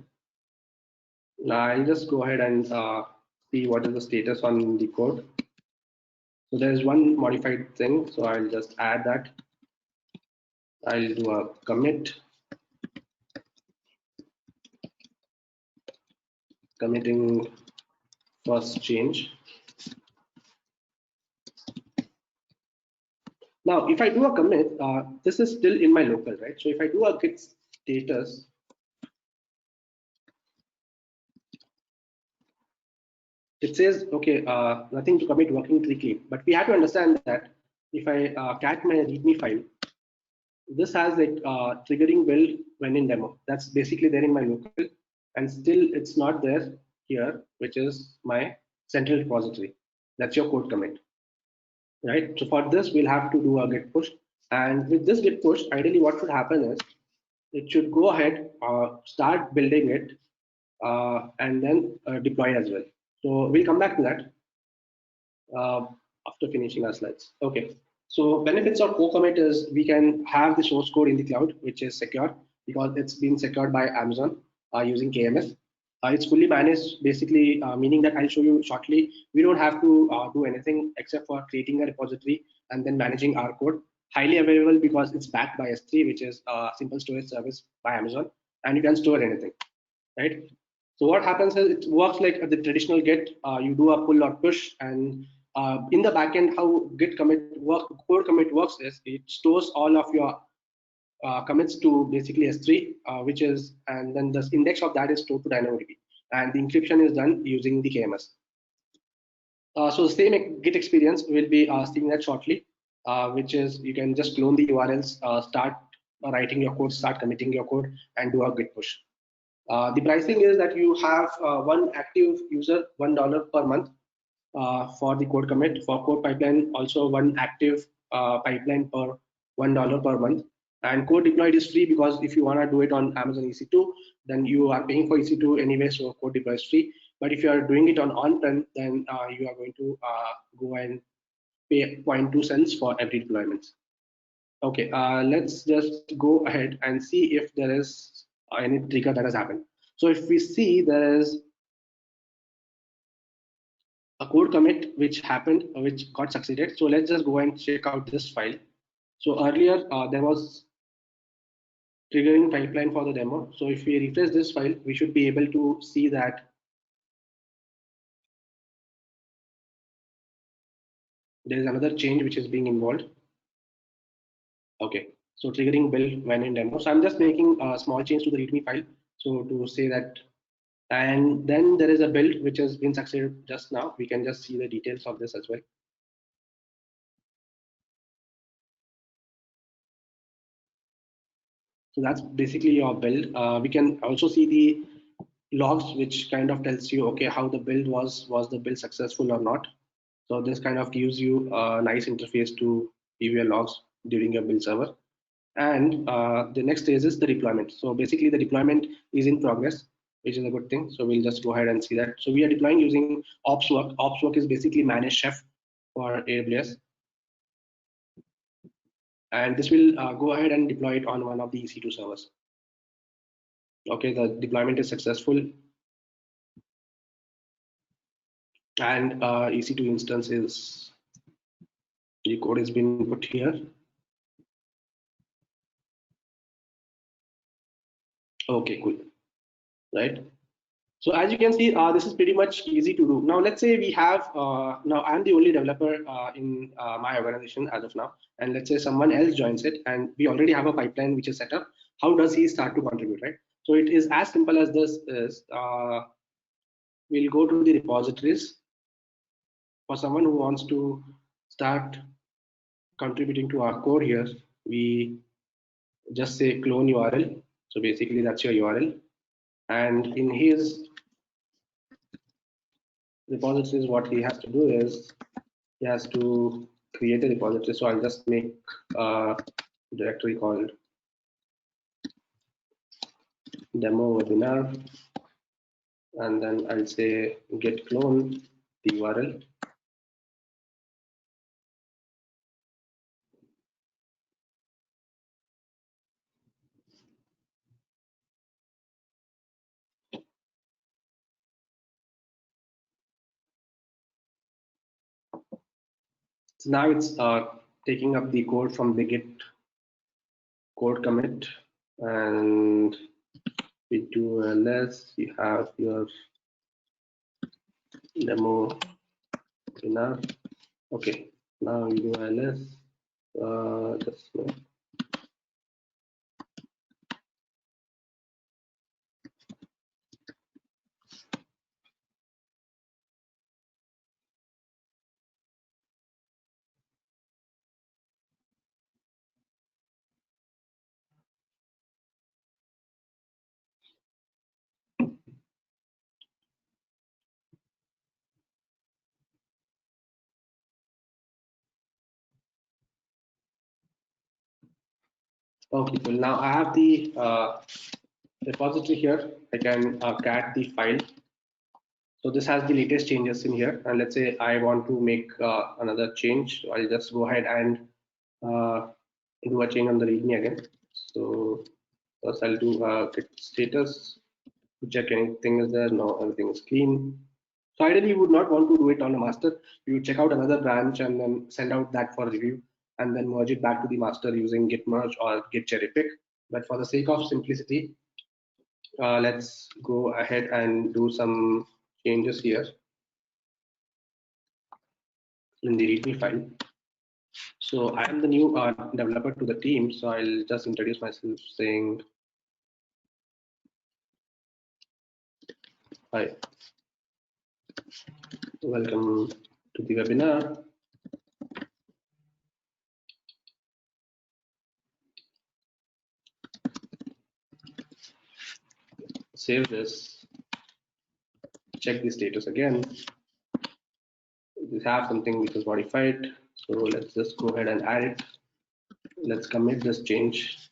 Now I'll just go ahead and see what is the status on the code. So there's one modified thing, so I'll just add that. I'll do a commit, committing first change. Now, if I do a commit, this is still in my local, right? So if I do a git status, it says, okay, nothing to commit, working tree clean. But we have to understand that if I cat my README file, this has like triggering build when in demo. That's basically there in my local, and still it's not there here, which is my central repository. That's your code commit, right? So for this, we'll have to do a git push. And with this git push, ideally what should happen is it should go ahead, start building it, and then deploy as well. So we'll come back to that after finishing our slides. Okay. So benefits of co-commit is we can have the source code in the cloud, which is secure because it's been secured by Amazon using KMS. It's fully managed, basically, meaning that I'll show you shortly. We don't have to do anything except for creating a repository and then managing our code. highly available because it's backed by S3, which is a simple storage service by Amazon, and you can store anything, right? So what happens is it works like the traditional Git. You do a pull or push, and in the backend, how Git commit work, code commit works is it stores all of your commits to basically S3, which is, and then the index of that is stored to DynamoDB, and the encryption is done using the KMS. So the same Git experience will be seeing that shortly, which is you can just clone the URLs, start writing your code, start committing your code, and do a Git push. The pricing is that you have one active user, $1 per month for the code commit. For code pipeline, also one active pipeline per $1 per month. And code deployed is free because if you want to do it on Amazon EC2, then you are paying for EC2 anyway, so code deploy is free. But if you are doing it on on-prem, then you are going to go and pay zero point 0.2 cents for every deployment. Okay, let's just go ahead and see if there is any trigger that has happened. So if we see there is a code commit which happened, which got succeeded. So let's just go and check out this file. So earlier there was triggering pipeline for the demo. So if we refresh this file, we should be able to see that there is another change which is being involved. Okay, so triggering build when in demo. So I'm just making a small change to the README file. So to say that, and then there is a build which has been succeeded just now. We can just see the details of this as well. So that's basically your build. We can also see the logs, which kind of tells you, okay, how the build was the build successful or not. So this kind of gives you a nice interface to view your logs during your build server. And the next stage is the deployment. So basically the deployment is in progress, which is a good thing. So we'll just go ahead and see that. So we are deploying using OpsWork. OpsWork is basically managed chef for AWS. And this will go ahead and deploy it on one of the EC2 servers. Okay, the deployment is successful. And EC2 instance is, the code has been put here. Okay, cool. Right. So as you can see, this is pretty much easy to do. Now, let's say we have, now I'm the only developer in my organization as of now, and let's say someone else joins it and we already have a pipeline which is set up. How does he start to contribute, right? So it is as simple as this is, we'll go to the repositories. For someone who wants to start contributing to our code here, we just say clone URL. So basically that's your URL. And in his repositories, what he has to do is he has to create a repository. So I'll just make a directory called demo webinar, and then I'll say git clone the URL. So now it's taking up the code from the git code commit, and we do ls. You have your demo webinar. Okay, now you do ls. Just okay, cool. Now I have the repository here. I can cat the file. So this has the latest changes in here. And let's say I want to make another change. So I'll just go ahead and do a change on the README again. So first I'll do git status to check anything is there. No, everything is clean. So ideally you would not want to do it on a master. You would check out another branch and then send out that for review. and then merge it back to the master using git merge or git cherry pick. But for the sake of simplicity, let's go ahead and do some changes here in the README file. So I am the new developer to the team, so I'll just introduce myself saying, hi, welcome to the webinar. Save this, check the status again. We have something which is modified, so let's just go ahead and add it. Let's commit this change,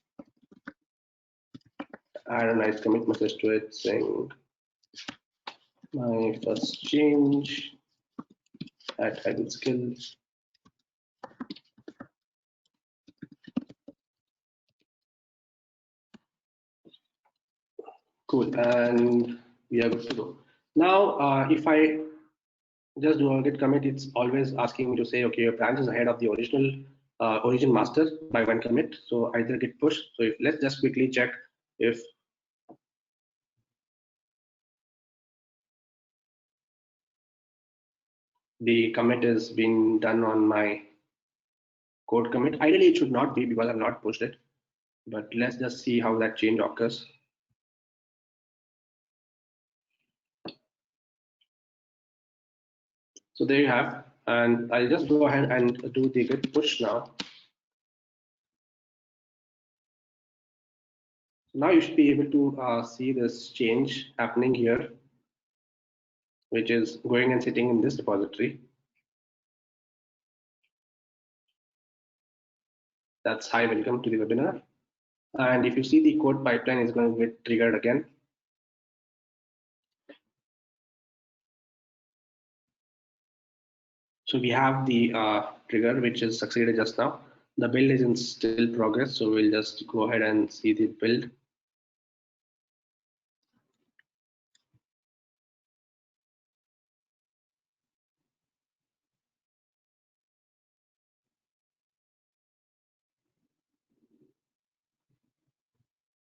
add a nice commit message to it saying my first change at idle skills. Cool, and we are good to go. Now, if I just do a git commit, it's always asking me to say, okay, your branch is ahead of the original origin master by one commit. So either git push. So if let's just quickly check if the commit is being done on my code commit. Ideally, it should not be because I've not pushed it. But let's just see how that change occurs. So there you have, and I'll just go ahead and do the git push now. Now you should be able to see this change happening here, which is going and sitting in this repository. That's hi, welcome to the webinar. And if you see, the code pipeline is going to get triggered again. So we have the trigger which is succeeded just now. The build is in still progress, so we'll just go ahead and see the build.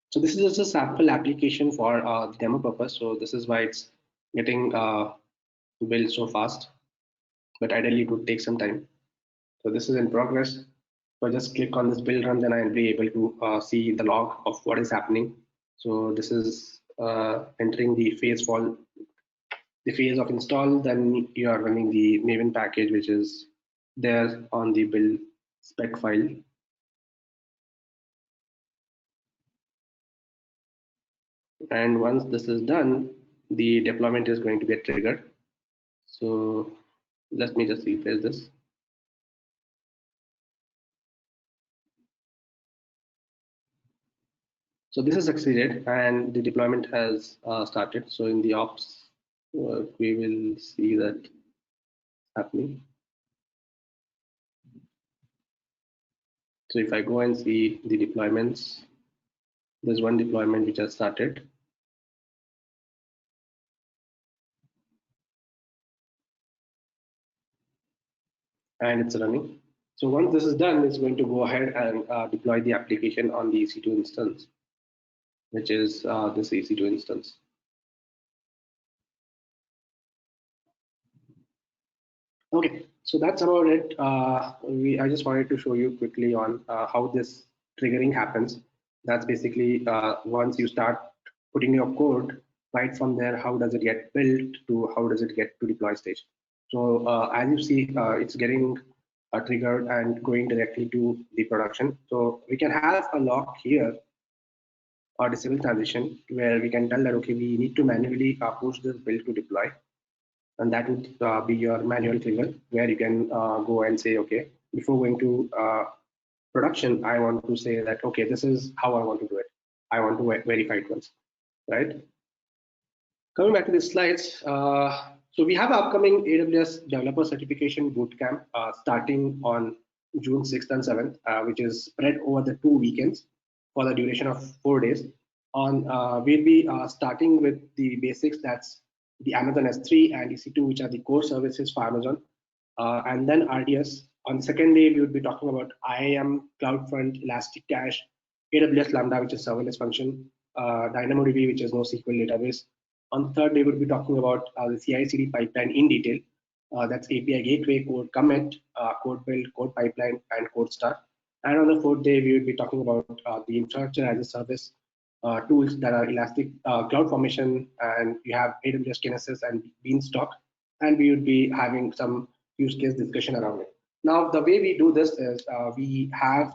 So this is just a sample application for the demo purpose. So this is why it's getting built so fast, but ideally it would take some time. So this is in progress. So just click on this build run, then I'll be able to see the log of what is happening. So this is entering the phase of install. Then you are running the Maven package, which is there on the build spec file. And once this is done, the deployment is going to get triggered. So let me just refresh this. So this is succeeded and the deployment has started. So in the ops, we will see that happening. So if I go and see the deployments, there's one deployment which has started. And it's running. So once this is done, it's going to go ahead and deploy the application on the EC2 instance, which is this EC2 instance. Okay, so that's about it. I just wanted to show you quickly on how this triggering happens. That's basically once you start putting your code, right from there, how does it get built to how does it get to deploy stage. So as you see, it's getting triggered and going directly to the production. So we can have a lock here or disable transition where we can tell that, okay, we need to manually push this build to deploy. And that would be your manual trigger where you can go and say, okay, before going to production, I want to say that, okay, this is how I want to do it. I want to verify it once, right? Coming back to the slides, so we have upcoming AWS Developer Certification Bootcamp starting on June 6th and 7th, which is spread over the 2 weekends for the duration of 4 days. We'll be starting with the basics, that's the Amazon S3 and EC2, which are the core services for Amazon, and then RDS, On the second day, we would be talking about IAM, CloudFront, Elastic Cache, AWS Lambda, which is serverless function, DynamoDB, which is NoSQL database. On the third day, we would be talking about the CI/CD pipeline in detail. That's API gateway, code commit, code build, code pipeline, and code start. And on the fourth day, we would be talking about the infrastructure as a service tools that are Elastic CloudFormation, and you have AWS Kinesis and Beanstalk, and we would be having some use case discussion around it. Now, the way we do this is we have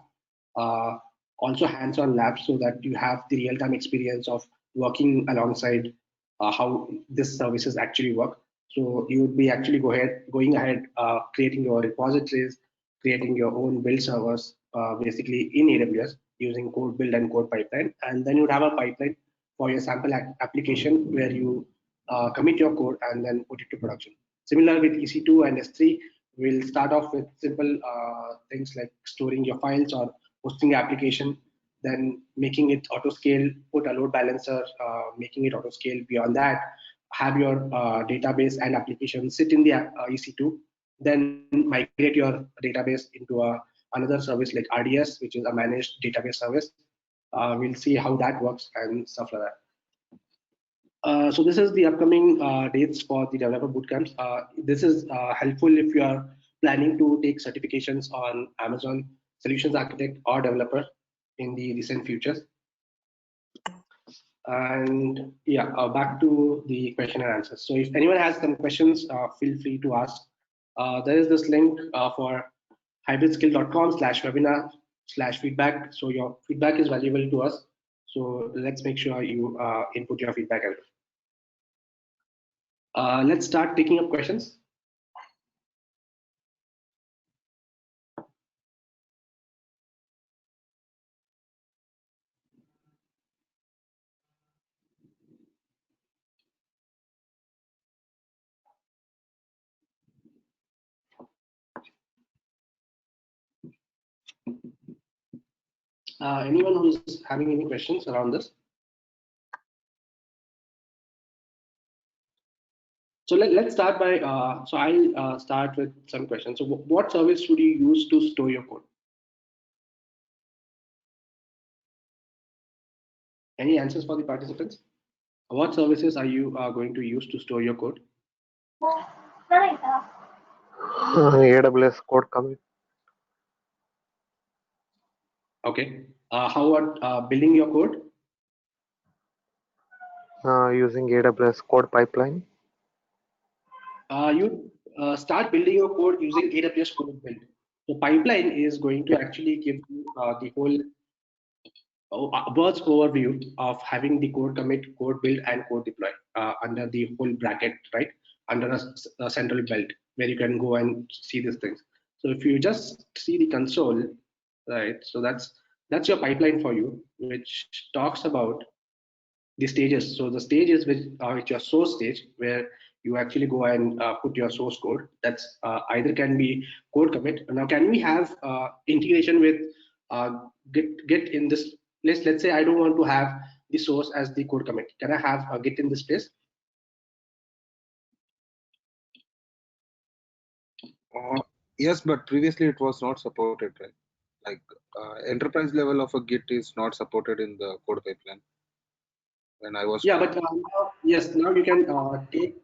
uh, also hands-on labs so that you have the real-time experience of working alongside how this services actually work. So you would be actually going ahead, creating your repositories, creating your own build servers, basically in AWS using code build and code pipeline, and then you'd have a pipeline for your sample application where you commit your code and then put it to production. Similar with EC2 and S3, we'll start off with simple things like storing your files or hosting the application, then making it auto scale, put a load balancer, making it auto scale. Beyond that, have your database and application sit in the EC2, then migrate your database into another service like RDS, which is a managed database service. We'll see how that works and stuff like that. So this is the upcoming dates for the developer bootcamps. This is helpful if you are planning to take certifications on Amazon Solutions Architect or Developer in the recent futures. And yeah, back to the question and answers. So if anyone has some questions, feel free to ask. There is this link for hybridskill.com/webinar/feedback. So your feedback is valuable to us. So let's make sure you input your feedback as well. Let's start taking up questions. Anyone who's having any questions around this? So let's start by, so I'll start with some questions. So what service should you use to store your code? Any answers for the participants? What services are you going to use to store your code? AWS code commit. Okay. How about building your code? Using AWS code pipeline. You start building your code using AWS code build. The pipeline is going to actually give you the whole bird's overview of having the code commit, code build, and code deploy under the whole bracket, right? Under a central belt where you can go and see these things. So if you just see the console, right? So that's your pipeline for you, which talks about the stages. So the stage is with your source stage, where you actually go and put your source code. That's either can be code commit. Now, can we have integration with Git in this place? Let's say I don't want to have the source as the code commit. Can I have a Git in this place? Yes, but previously it was not supported, right? Like enterprise level of a Git is not supported in the code pipeline. When I was But now, yes, now you can take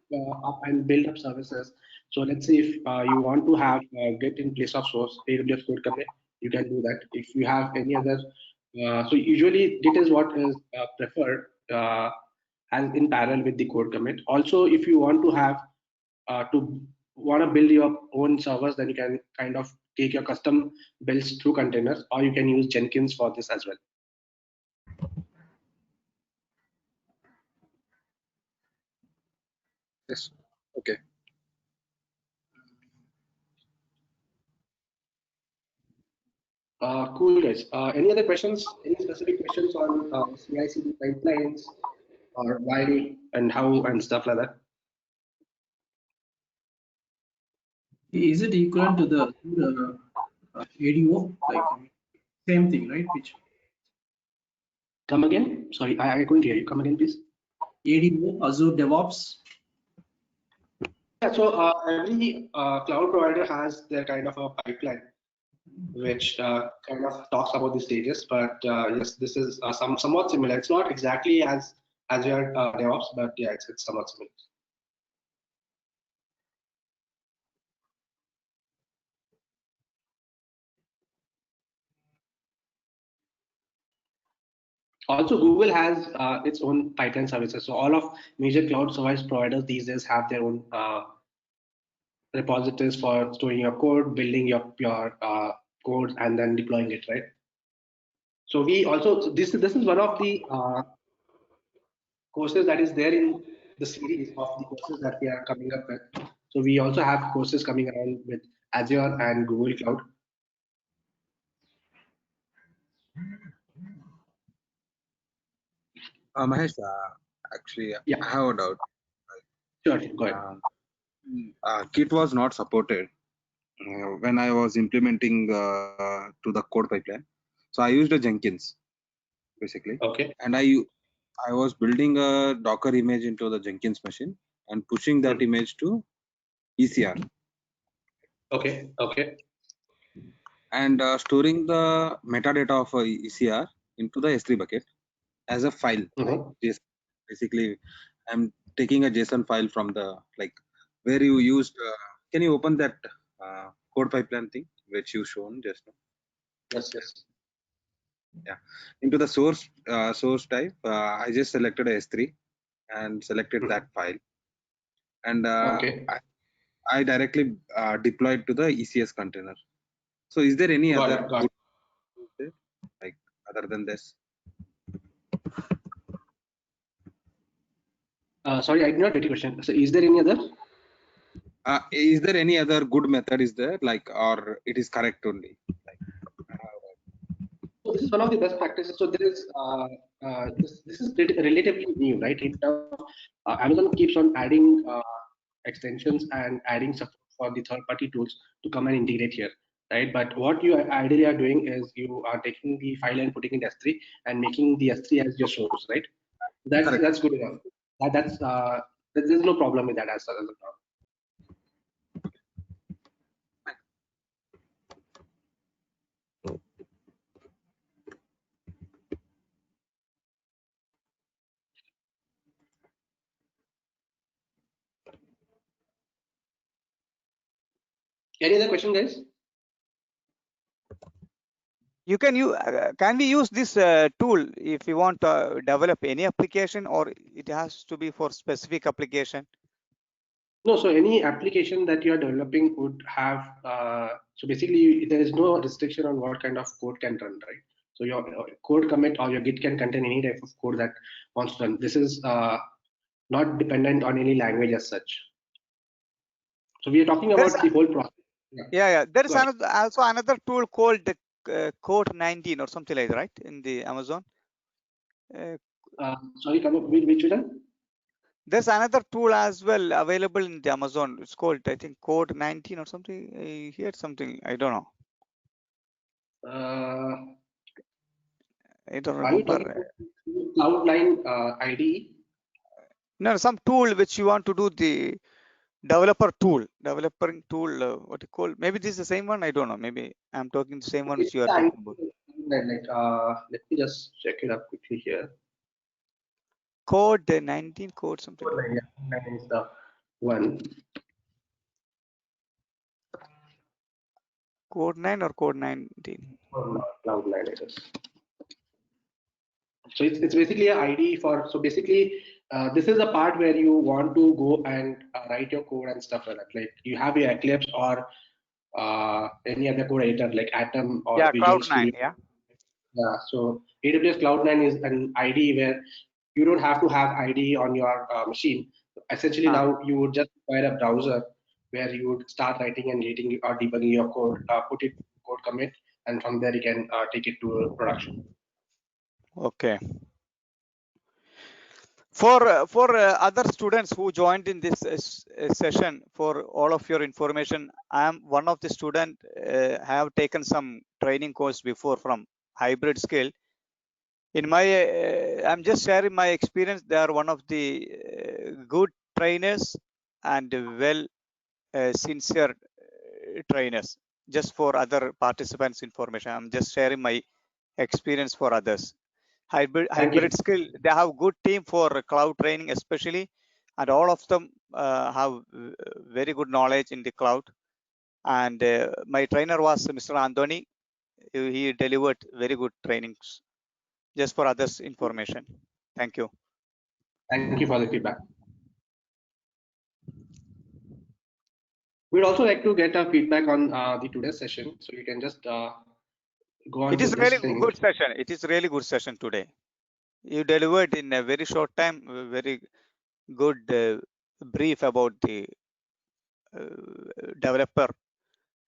up and build up services. So let's say if you want to have Git in place of source AWS code commit, you can do that. If you have any other, so usually Git is what is preferred as in parallel with the code commit. Also, if you want to have want to build your own servers, then you can kind of take your custom builds through containers, or you can use Jenkins for this as well. yes, okay. Cool guys. Any other questions? Any specific questions on CI/CD pipelines or why and how and stuff like that? Is it equivalent to the ADO? Like same thing, right? Which Come again? Sorry, I couldn't hear you. Come again, please. ADO, Azure DevOps. Yeah, so every cloud provider has their kind of a pipeline, which kind of talks about the stages. But yes, this is somewhat similar. It's not exactly as your DevOps, but yeah, it's somewhat similar. Also, Google has its own pipeline services. So all of major cloud service providers these days have their own repositories for storing your code, building your code, and then deploying it, right? So we also, so this is one of the courses that is there in the series of the courses that we are coming up with. So we also have courses coming around with Azure and Google Cloud. Mahesh, actually, Yeah, I have a doubt. sure, go ahead. Git was not supported when I was implementing to the code pipeline. So I used a Jenkins basically, Okay. and I was building a Docker image into the Jenkins machine and pushing that image to ECR Okay, okay. and storing the metadata of ECR into the S3 bucket as a file. Like JSON. Basically, I'm taking a JSON file from the like where you used. Can you open that code pipeline thing which you shown just now? Yes, yes. Yeah, into the source type. I just selected a S3 and selected that file, and Okay, I directly deployed to the ECS container. So, is there any got other it, got good it. there, like other than this? Sorry, I did not get your question. So is there any other? Is there any other good method? Is there like, or it is correct only? Like, So this is one of the best practices. So there is this is relatively new, right? In terms of Amazon keeps on adding extensions and adding support for the third-party tools to come and integrate here, right? But what you ideally are doing is you are taking the file and putting it S3 and making the S3 as your source, right? correct. That's good enough. There's no problem with that as far as the problem. Any other question, guys? Can we use this tool if we want to develop any application, or it has to be for specific application? No, so any application that you are developing would have, so basically there is no restriction on what kind of code can run, right? So your code commit or your Git can contain any type of code that wants to run. This is not dependent on any language as such. So we are talking There's about the whole process. yeah. There is Go ahead. also another tool called the Code 19 or something like that, right? In the Amazon. Sorry, come up with which one? There's another tool as well available in the Amazon. It's called, I think, Code 19 or something. I heard something. I don't know. I don't Are you talking remember. about Cloud9 IDE? No, some tool which you want to do the developer tool. What you call? Maybe this is the same one. I don't know. Maybe I'm talking the same one which you are talking about. Let me just check it up quickly here. Code 19, code something. Code9 is the one. Code 9 or code 19? Cloud9 it is. So it's basically an IDE for, so basically this is a part where you want to go and write your code and stuff like that. Like you have your Eclipse or any other code editor like Atom or Yeah, Visual Cloud 9. Studio. Yeah. Yeah, so AWS Cloud9 is an IDE where you don't have to have IDE on your machine. Essentially, now you would just require a browser where you would start writing and reading or debugging your code, put it code commit, and from there you can take it to production. Okay. For other students who joined in this session, for all of your information, I am one of the student have taken some training course before from Hybrid Skill. In my, I'm just sharing my experience. They are one of the good trainers and well sincere trainers. Just for other participants' information, I'm just sharing my experience for others. Hybrid skill, they have good team for cloud training especially, and all of them have very good knowledge in the cloud. And my trainer was Mr. Anthony. He delivered very good trainings. Just for others information. Thank you. Thank you for the feedback. We'd also like to get a feedback on the today's session, so you can just go on. It is really good session. It is really good session today. You delivered in a very short time, very good brief about the developer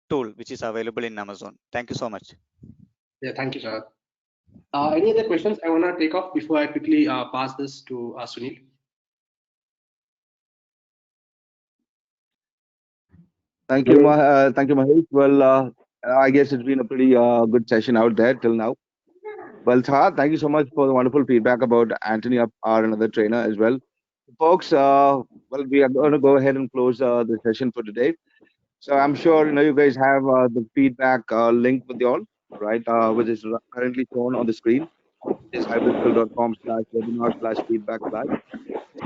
tool which is available in Amazon. Thank you so much. Yeah, thank you, sir. Any other questions I want to take off before I quickly pass this to Sunil? Thank you, Mahesh. Well, I guess it's been a pretty good session out there till now. Well, Taha, thank you so much for the wonderful feedback about Anthony, our another trainer as well. Folks, well, we are going to go ahead and close the session for today. So I'm sure you guys have the feedback link with you all, right? Which is currently shown on the screen. It's hybridskill.com/webinar/feedback/.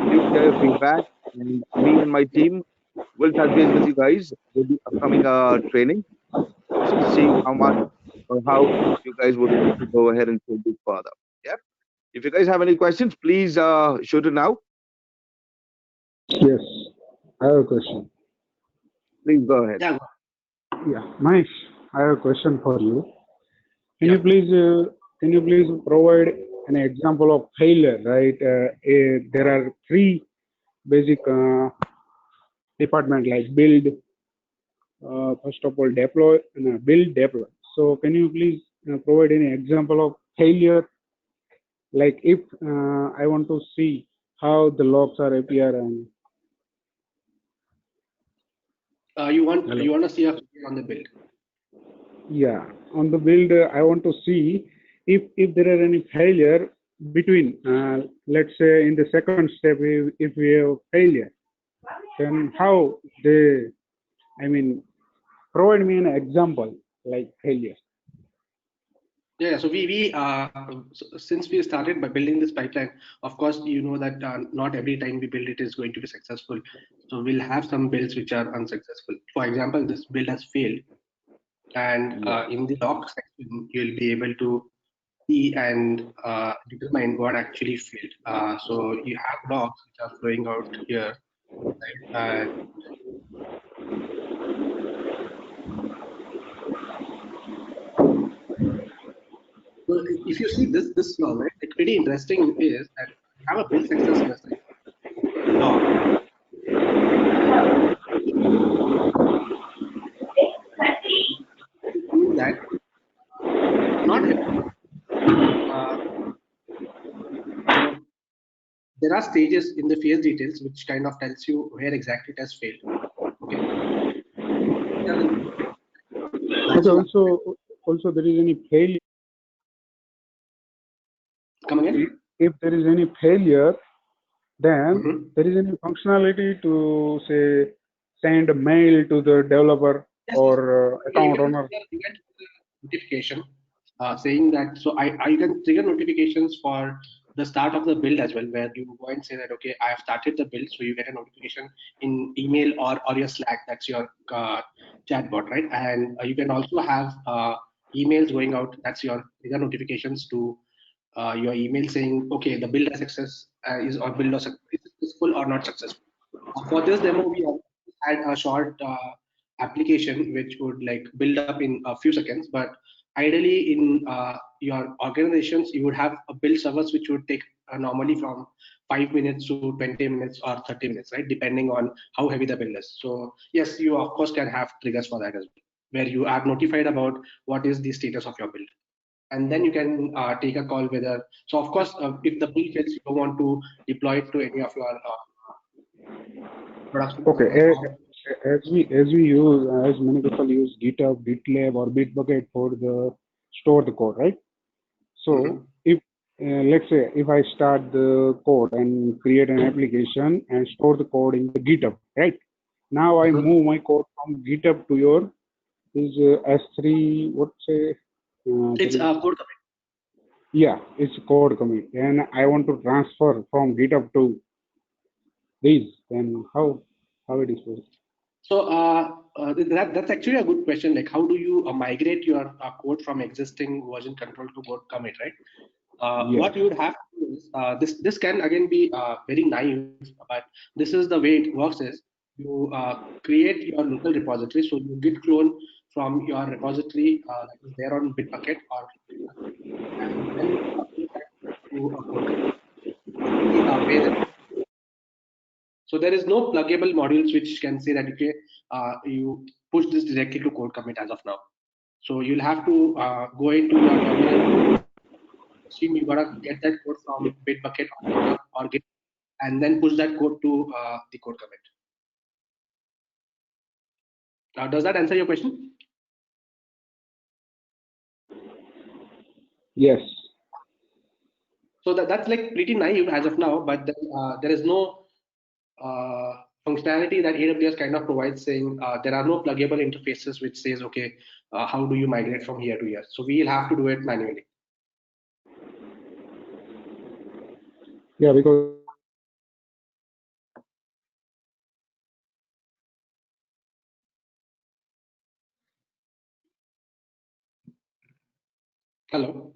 Do share your feedback, and me and my team will touch base with you guys with the upcoming training just to see how much or how you guys would like to go ahead and take this further. Yeah. If you guys have any questions, please shoot it now. Yes, I have a question. Please go ahead. Yeah. Yeah, Mahesh, I have a question for you. Can you please provide an example of failure? Right, there are three basic departments like build, first of all deploy, and build, deploy. So can you please provide any example of failure? Like if I want to see how the logs are appear and you want to see a on the build. Yeah, on the build, I want to see if there are any failure between, let's say in the second step, if we have failure, then how they, provide me an example like failure. Yeah, so since we started by building this pipeline, of course, you know that not every time we build it is going to be successful. So we'll have some builds which are unsuccessful. For example, this build has failed, and in the log section, you'll be able to see and determine what actually failed. So you have logs which are flowing out here, right? So if you see this log, right, it's pretty interesting is that you have a build success message log. Means that not there are stages in the phase details which kind of tells you where exactly it has failed. Okay. Also there is any failure. Come again? If there is any failure, then there is any functionality to say send a mail to the developer or account owner. You get notification saying that. So you can trigger notifications for the start of the build as well, where you go and say that, okay, I have started the build, so you get a notification in email or your Slack. That's your chatbot, right? And you can also have emails going out. That's your trigger notifications to your email saying, okay, the build success is successful or not successful. For this demo, we had a short application which would like build up in a few seconds, but ideally in your organizations, you would have a build servers which would take normally from 5 minutes to 20 minutes or 30 minutes, right? Depending on how heavy the build is. So yes, you of course can have triggers for that as well, where you are notified about what is the status of your build. And then you can take a call whether, so of course, if the build fails, you don't want to deploy it to any of your production. Okay, as many people use GitHub, GitLab, or Bitbucket for the store the code, right? So if let's say if I start the code and create an application and store the code in the GitHub, right? Now I move my code from GitHub to your S3. What say? It's a code commit. Yeah, it's code commit, and I want to transfer from GitHub to this. Then how it is possible? So that's actually a good question. Like, how do you migrate your code from existing version control to code commit, right? Yes. What you would have to do is this can again be very naive, but this is the way it works: is you create your local repository. So you git clone from your repository that is there on Bitbucket or and then you upload that to a code commit. The way that so there is no pluggable modules which can say that okay, you push this directly to code commit as of now. So you'll have to go into your terminal. Assume you gotta get that code from Bitbucket or GitHub or Git, and then push that code to the code commit. Does that answer your question? Yes. So that's like pretty naive as of now, but then, there is no functionality that AWS kind of provides, saying there are no pluggable interfaces which says okay, how do you migrate from here to here? So we'll have to do it manually. Yeah, because Hello.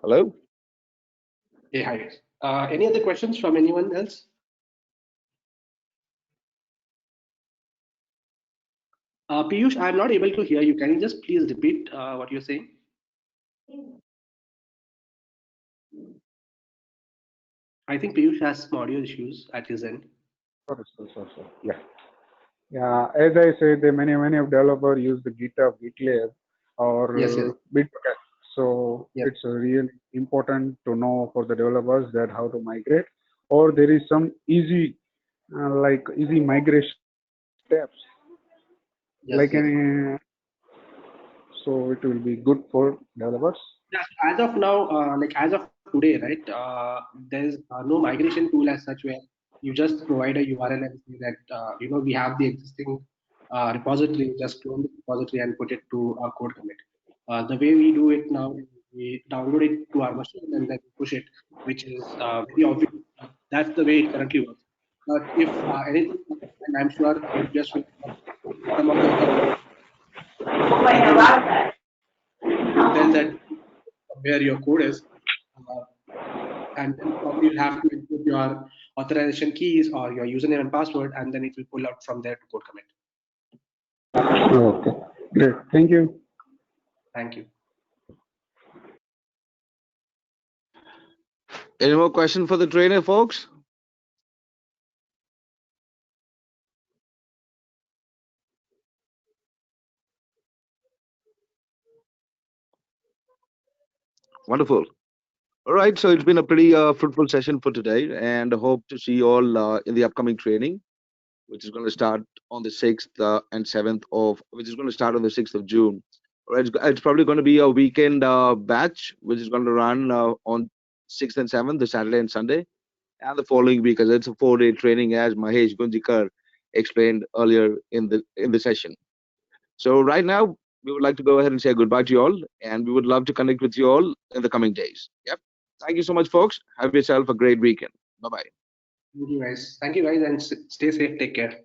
Hello. Hey, hi. Any other questions from anyone else? Piyush, I'm not able to hear you. Can you just please repeat what you're saying? I think Piyush has some audio issues at his end. sorry. Yeah. Yeah, as I said, many of developers use the GitHub, GitLab, Yes, yes, or Bitbucket. So yes. it's really important to know for the developers that how to migrate, or there is some easy, easy migration steps, Yes, like yes. any. So it will be good for developers. Yeah, so as of now, like as of today, right? There's no migration tool as such where you just provide a URL and say that we have the existing repository, just clone the repository and put it to our code commit. The way we do it now, is we download it to our machine and then push it, which is very obvious. That's the way it currently works. But if anything, and I'm sure AWS will some of the other tell that where your code is, uh, and then probably you'll have to input your authorization keys or your username and password, and then it will pull out from there to code commit. Okay, great. Thank you. Thank you. Any more question for the trainer, folks? Wonderful. All right, so it's been a pretty fruitful session for today, and I hope to see you all in the upcoming training, which is going to start on the 6th and 7th of, which is going to start on the 6th of June. All right, it's probably going to be a weekend batch, which is going to run on 6th and 7th, the Saturday and Sunday, and the following week, as it's a 4-day training, as Mahesh Gunjikar explained earlier in the session. So right now, we would like to go ahead and say goodbye to you all, and we would love to connect with you all in the coming days. Yep. Thank you so much, folks. Have yourself a great weekend. Bye-bye. Thank you guys. Thank you guys, and stay safe. Take care.